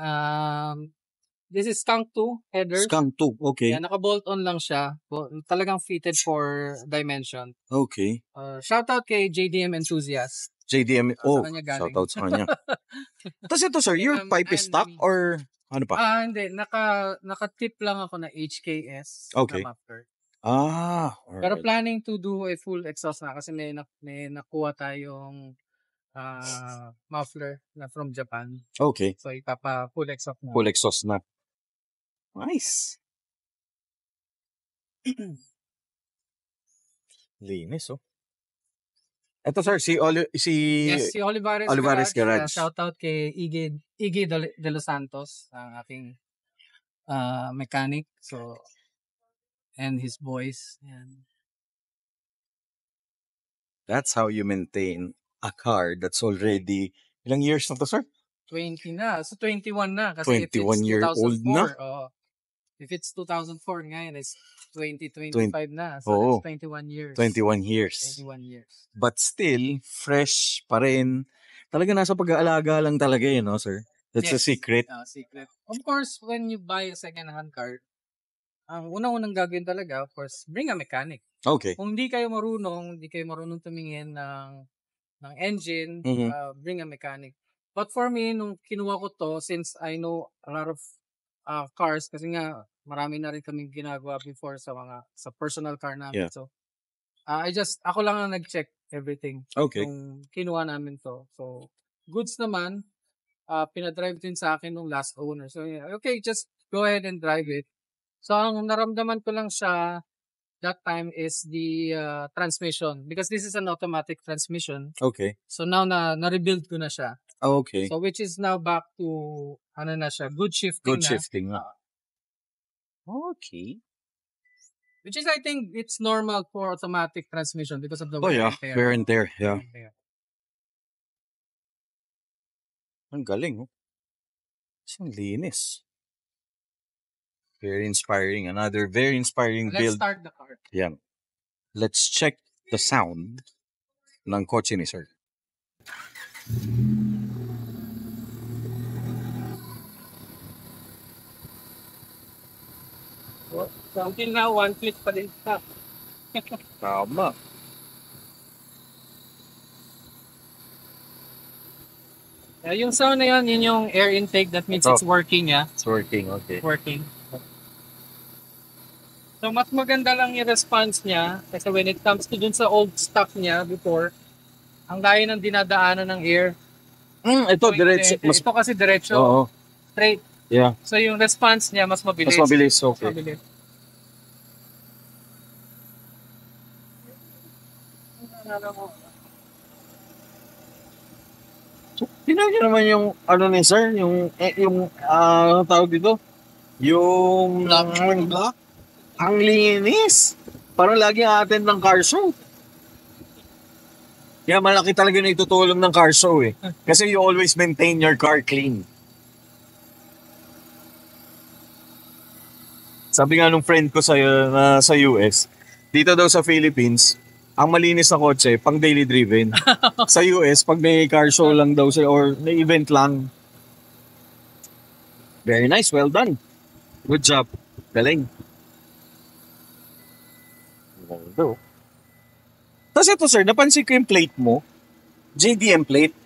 This is Skunk 2 headers. Skunk 2, okay. Yeah, naka-bolt on lang siya. Talagang fitted for dimension. Okay. Shoutout kay JDM Enthusiast. JDM, shoutout sa kanya. Tapos ito, sir, your pipe is stock or ano pa? Hindi. Naka-tip lang ako na HKS. Okay. Na muffler. Alright. Pero planning to do a full exhaust na kasi may nakuha tayong muffler na from Japan. Okay. So, full exhaust na. Full exhaust na. Nice. Linis, oh. Ito, sir, si Olivares Garage. Shoutout kay Iggy De Los Santos, ang aking mechanic. So, and his boys. Yan. That's how you maintain a car that's already, ilang years na to, sir? 20 na. So, 21 na. Kasi if it's 21-year-old na? 2004, if it's 2004 ngayon, it's 2025 na. So, Oo. that's 21 years. 21 years. 21 years. But still, fresh pa rin. Talaga nasa pag-aalaga lang talaga no, sir? That's a Yes. secret. Secret. Of course, when you buy a second-hand car, ang unang-unang gagawin talaga, of course, bring a mechanic. Okay. Kung hindi kayo marunong tumingin ng engine, Mhm. bring a mechanic. But for me, nung kinuha ko to, since I know a lot of cars, kasi nga marami na rin kaming ginagawa before sa personal car namin. Yeah. So, ako lang ang nag-check everything. Okay. Nung kinuha namin to. So, goods naman, pinadrive din sa akin nung last owner. So, yeah, okay, just go ahead and drive it. So, ang naramdaman ko lang siya that time is the transmission. Because this is an automatic transmission. Okay. So, now na-rebuild ko na siya. Okay. So, which is now back to, na siya, good shifting Good na. shifting na. Okay. Which is, I think, it's normal for automatic transmission because of the Oh yeah, wear and tear. Yeah. Ang galing, oh. Ang linis. Very inspiring. Another very inspiring Let's build. start the car. Yan. Let's check the sound ng kotse ni sir. So, until now, one click pa din siya. Tama. Yung sound na yun yung air intake. That means it's working, yeah. It's working, okay. Working. So, mas maganda lang yung response niya kasi when it comes to dun sa old stock niya before, ang layo ng dinadaanan ng air. Ito, diretso. Ito kasi diretso. Oo. Straight. Yeah. So, yung response niya mas mabilis. Mas mabilis, okay. Mas mabilis. So, tingnan niyo naman yung, ano ni sir, ano tawag dito? Yung block. Ang linis. Parang lagi attend ng car show. Kaya malaki talaga na itutulong ng car show eh. Kasi you always maintain your car clean. Sabi nga nung friend ko sa US, dito daw sa Philippines, ang malinis na kotse, pang daily driven. Sa US, pag may car show lang daw sila or may event lang. Very nice, well done. Good job. Galing. Ganda. Tapos ito sir, napansin ko yung plate mo. JDM plate.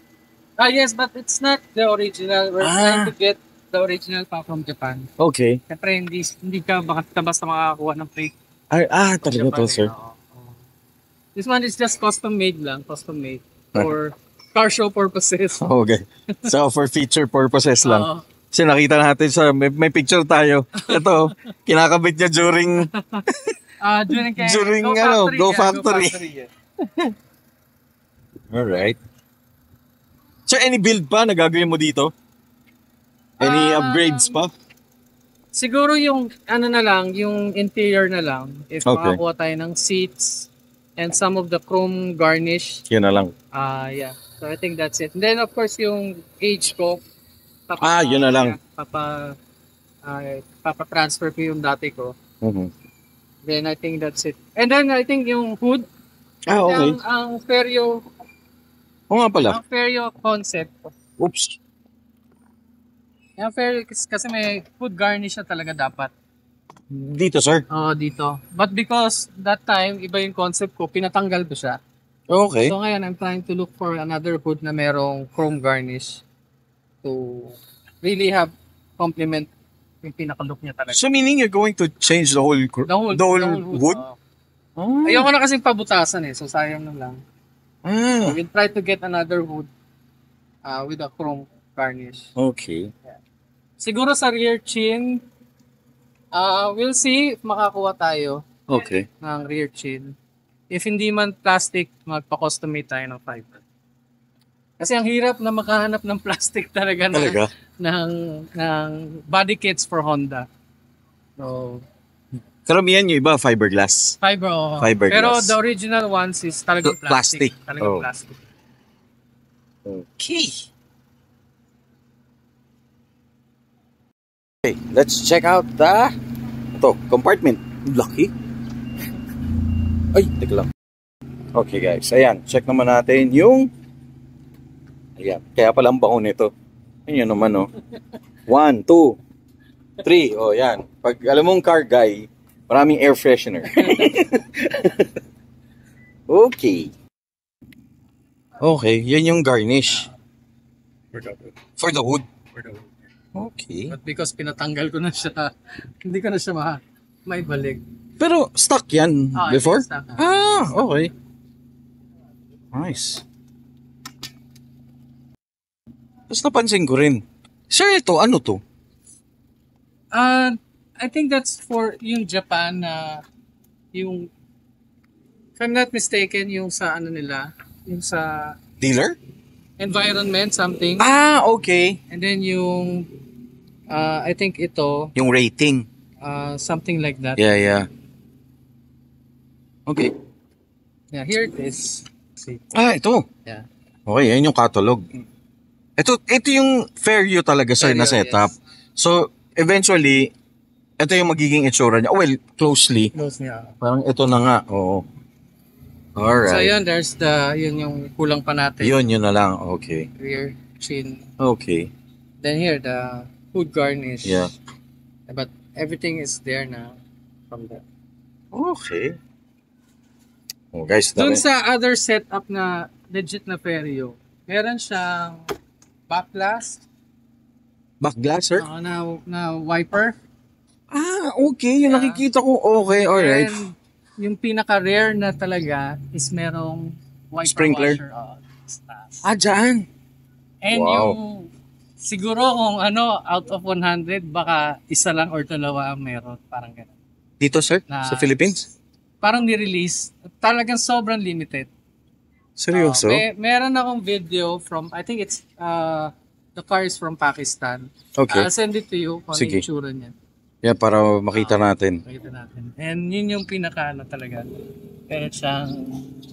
Yes, but it's not the original. We're trying to get the original pa from Japan. Okay. Siyempre, hindi ka basta makakakuha ng plate. Talaga to sir. This one is just custom made lang. Custom made. For car show purposes. Okay. So for feature purposes lang. Kasi nakita natin sa may picture tayo. Ito, kinakabit niya during Go Factory. Alright. So any build pa na gagawin mo dito? Any upgrades pa? Siguro yung yung interior na lang. If makakuha tayo ng seats and some of the chrome garnish. Yun na lang. Yeah. So I think that's it. And then of course yung age ko. Yun na lang. Papa-transfer ko yung dati ko. Mm-hmm. Then I think that's it. And then I think yung hood. Okay. Ang Ferio. Nga pala. Ang Ferio concept. Oops. Yung Ferio kasi may hood garnish na talaga dapat. Dito, sir? Dito. But because that time, iba yung concept ko, pinatanggal ko siya. Okay. So ngayon, I'm trying to look for another hood na merong chrome garnish to really have complement yung pinaka-look niya talaga. So meaning you're going to change the whole wood? Ayoko na kasing pabutasan eh, so sayang na lang. So we'll try to get another wood with a chrome garnish. Okay. Yeah. Siguro sa rear chin, we'll see if makakuha tayo ng rear chin. If hindi man plastic, magpa-custom-made tayo ng fiber. Kasi ang hirap na makahanap ng plastic talaga ng body kits for Honda. So, Karamihan yung iba, fiberglass. fiber, oo. Fiberglass. Pero the original ones is talagang Plastic. plastic. Talagang Oh. plastic. Okay. Okay, let's check out the compartment. Lucky. Ay, teka lang. Okay guys, ayan. Check naman natin yung ayan. Kaya palang baon nito. Ayan naman, oh. 1, 2, 3. Oh, yan. Pag alam mong car guy, maraming air freshener. Okay. Okay, yan yung garnish. For the wood. Okay. But because pinatanggal ko na siya, hindi ko na siya maibalik. Pero stock yan before? Stock. Okay. Nice. Tapos napansin ko rin. Sir, ito, ano to? I think that's for yung Japan na yung, if I'm not mistaken, yung sa ano nila, yung sa Dealer? environment something. Okay. And then yung, I think ito, Yung rating. something like that. Yeah. Okay. Yeah, here it is. See. Ito. Yeah. Okay, yan yung catalog. Ito yung Fairview talaga, sir, na Fairview, setup. yes. So, eventually, ito yung magiging itsura niya. Well, closely. Close niya. Parang ito na nga. Oo. Alright. So yun, there's yun yung kulang pa natin. Yun na lang. Okay. Rear chin. Okay. Then here, the hood garnish. Yeah. But everything is there now from that. Okay. Oh, guys, Doon sa other setup na legit na Perio, meron siyang backlash backglass, sir? na wiper. Okay. Yung nakikita ko. Okay, alright. And yung pinaka-rare na talaga is merong wiper Sprinkler? washer. Sa taas. Dyan. And Wow. yung siguro kung out of 100, baka isa lang or dalawa ang meron. Parang gano'n. Dito, sir? Na- Sa Philippines? Parang ni-release. Talagang sobrang limited. Seryoso? Meron akong video from, I think it's, the car is from Pakistan. Okay. I'll send it to you kung ano Sige. yung itsura niya. Yeah, para makita natin. Makita natin. And yun yung pinaka talaga. Meron siyang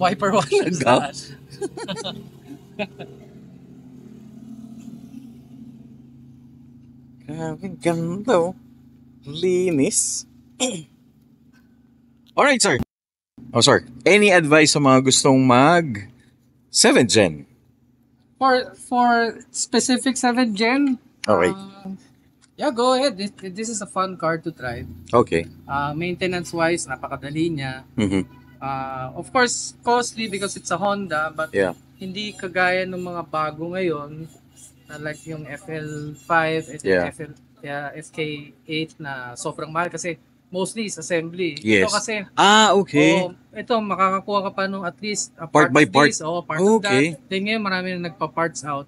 wiper washer Gap? sa Grabe, ganda oh. Linis. Alright, sir. Sir. Any advice sa mga gustong mag 7th gen? For specific 7th gen, Okay. yeah, go ahead. This is a fun car to drive. Okay. Maintenance-wise, napakadali niya. Mhm. Of course, costly because it's a Honda, but Yeah. hindi kagaya ng mga bago ngayon, na like yung FL5 at Yeah. yung FK8 na sobrang mahal kasi mostly is assembly. Yes. Ito kasi, Okay. ito makakakuha ka pa nung at least a Part by of part. this, part of Okay. that. Then ngayon marami na nagpa-parts out.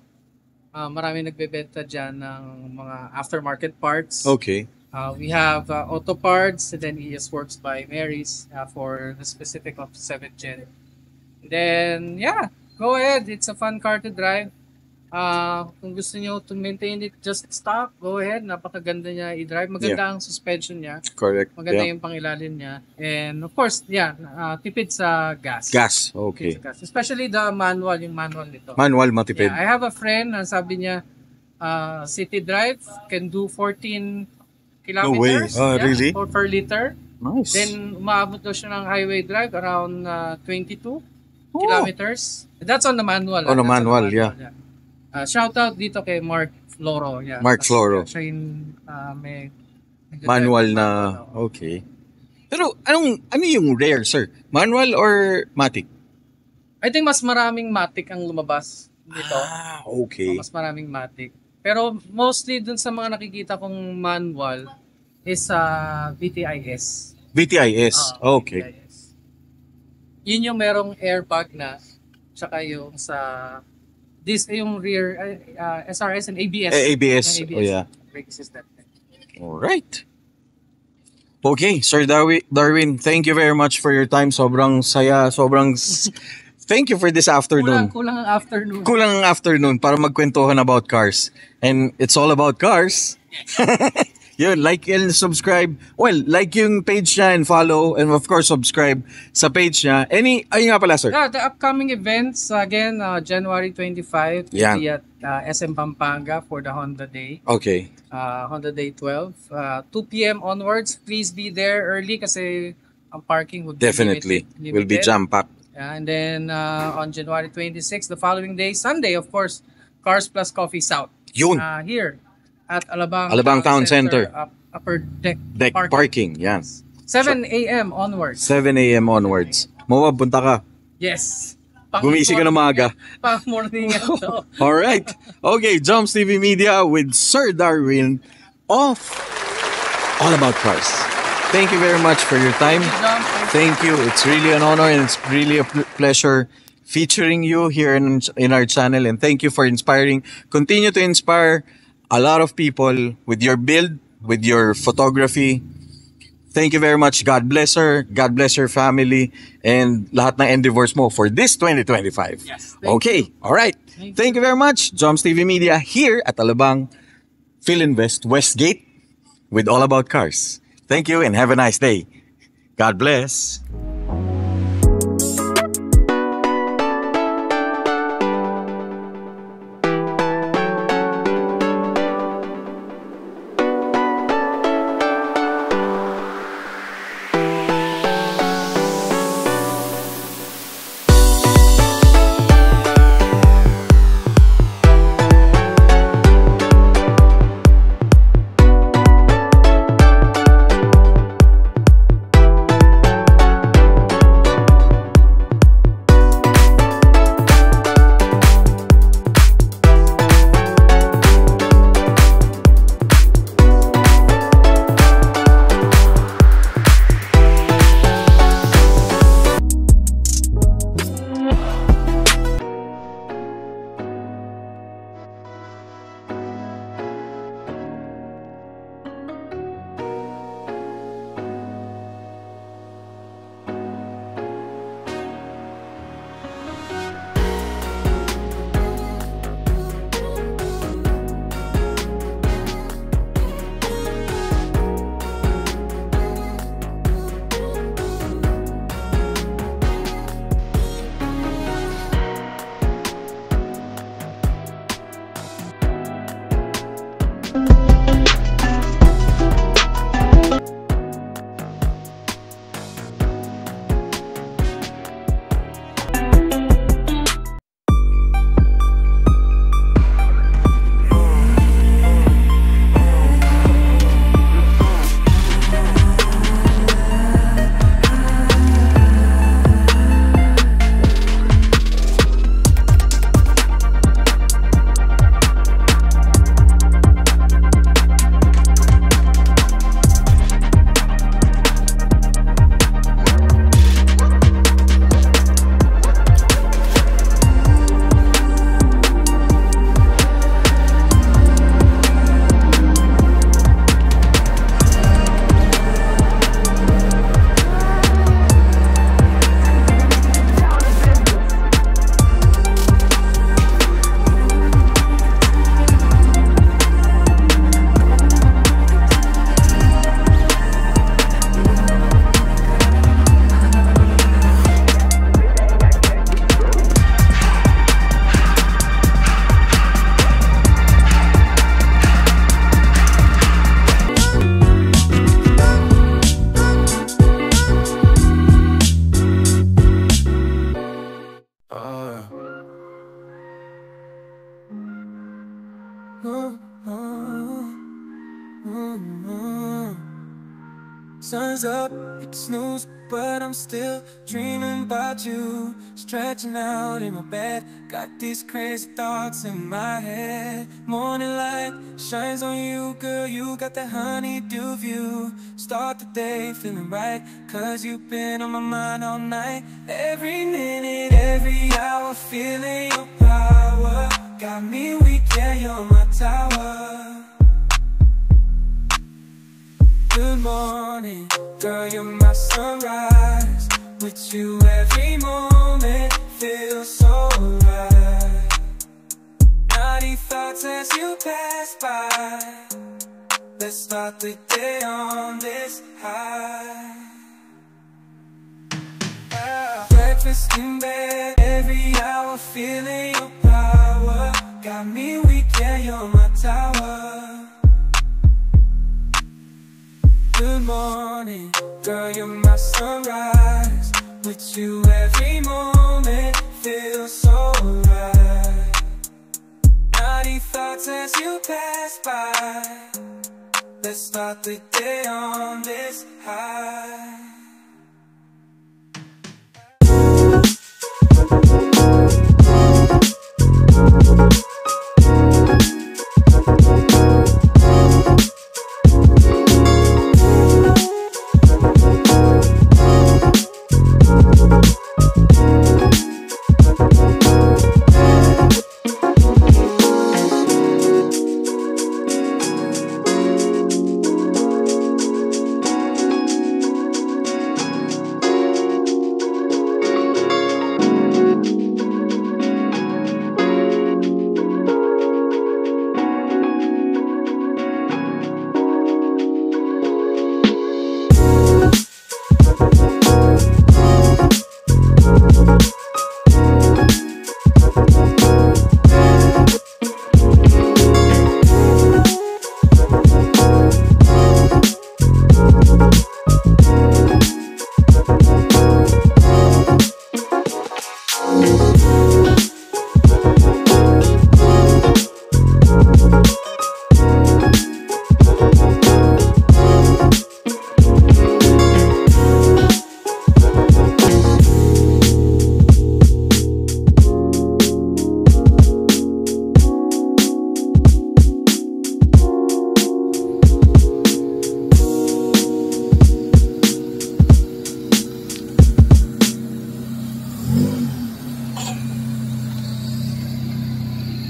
Marami nagbebenta dyan ng mga aftermarket parts. Okay. We have Auto Parts and then ES Works by Mary's for the specific of 7th gen. Then, yeah, go ahead. It's a fun car to drive. Kung gusto nyo to maintain it just stock, go ahead. Napakaganda niya i-drive. Maganda ang suspension niya. Correct. Maganda Yeah. yung pangilalim niya. And of course, yeah, tipid sa gas. Gas. Tipid Okay. sa gas. Especially the manual, yung manual nito. Manual matipid. Yeah, I have a friend na sabi niya, city drive can do 14 No way. kilometers. Really? Per liter. Nice. Then, umaabot daw siya ng highway drive around 22 kilometers. That's on the manual. On the That's manual, yeah. Shout out dito kay Mark Floro. Yeah. Mark Floro. Siya yung may Manual na. Okay. Pero ano yung rare, sir? Manual or matic? I think mas maraming matic ang lumabas dito. Okay. Mas maraming matic. Pero mostly dun sa mga nakikita kong manual is VTIS. VTIS. Okay. VTIS. Yun yung merong airbag na tsaka yung sa yung rear SRS and ABS. ABS. Yung Oh yeah. brake system. Alright. Okay, Sir Darwin, thank you very much for your time. Sobrang saya, thank you for this afternoon. Kulang ang afternoon. Kulang ang afternoon para magkwentuhan about cars. And it's all about cars. Yun, like and subscribe. Well, like yung page niya and follow, and of course, subscribe sa page niya. Ayun nga pala, sir. Yeah, the upcoming events, again, January 25, Yeah. will be at SM Pampanga for the Honda Day. Okay. Honda Day 12. 2 p.m. onwards, please be there early kasi ang parking would Definitely. be Will be limited. jam-packed. And then on January 26, the following day, Sunday, of course, Cars Plus Coffee South. Yun. Here at Alabang Town Center. Upper deck Parking. Yan. 7 a.m. onwards. 7 a.m. onwards. Mawab, punta ka. Yes. Gumising ka na maaga. Pang morning. Alright. Okay, Jumps TV Media with Sir Darwin of All About Cars. Thank you very much for your time. Thank you. It's really an honor and it's really a pleasure featuring you here in our channel. And thank you for inspiring. Continue to inspire a lot of people with your build, with your photography. Thank you very much. God bless her. God bless her family. And lahat ng endeavors mo for this 2025. Yes. Okay. All right. Thank you very much. Jumps TV Media here at Alabang Philinvest Westgate with All About Cars. Thank you and have a nice day. God bless. Sun's up, it's snooze, but I'm still dreaming about you. Stretching out in my bed, got these crazy thoughts in my head. Morning light shines on you, girl, you got that honeydew view. Start the day feeling right, cause you've been on my mind all night. Every minute, every hour, feeling your power. Got me weak, yeah, you're my tower. Good morning, girl, you're my sunrise. With you every moment feels so right. Naughty thoughts as you pass by. Let's start the day on this high. Breakfast in bed, every hour feeling your power. Got me weak, yeah, you're my tower. Good morning, girl, you're my sunrise. With you every moment feels so right. Naughty thoughts as you pass by. Let's start the day on this high.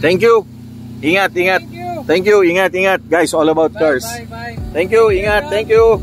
Thank you. Ingat, ingat. Thank you. Thank you. Ingat, ingat. Guys, all about cars. Bye, bye. Thank you. Ingat. Thank you.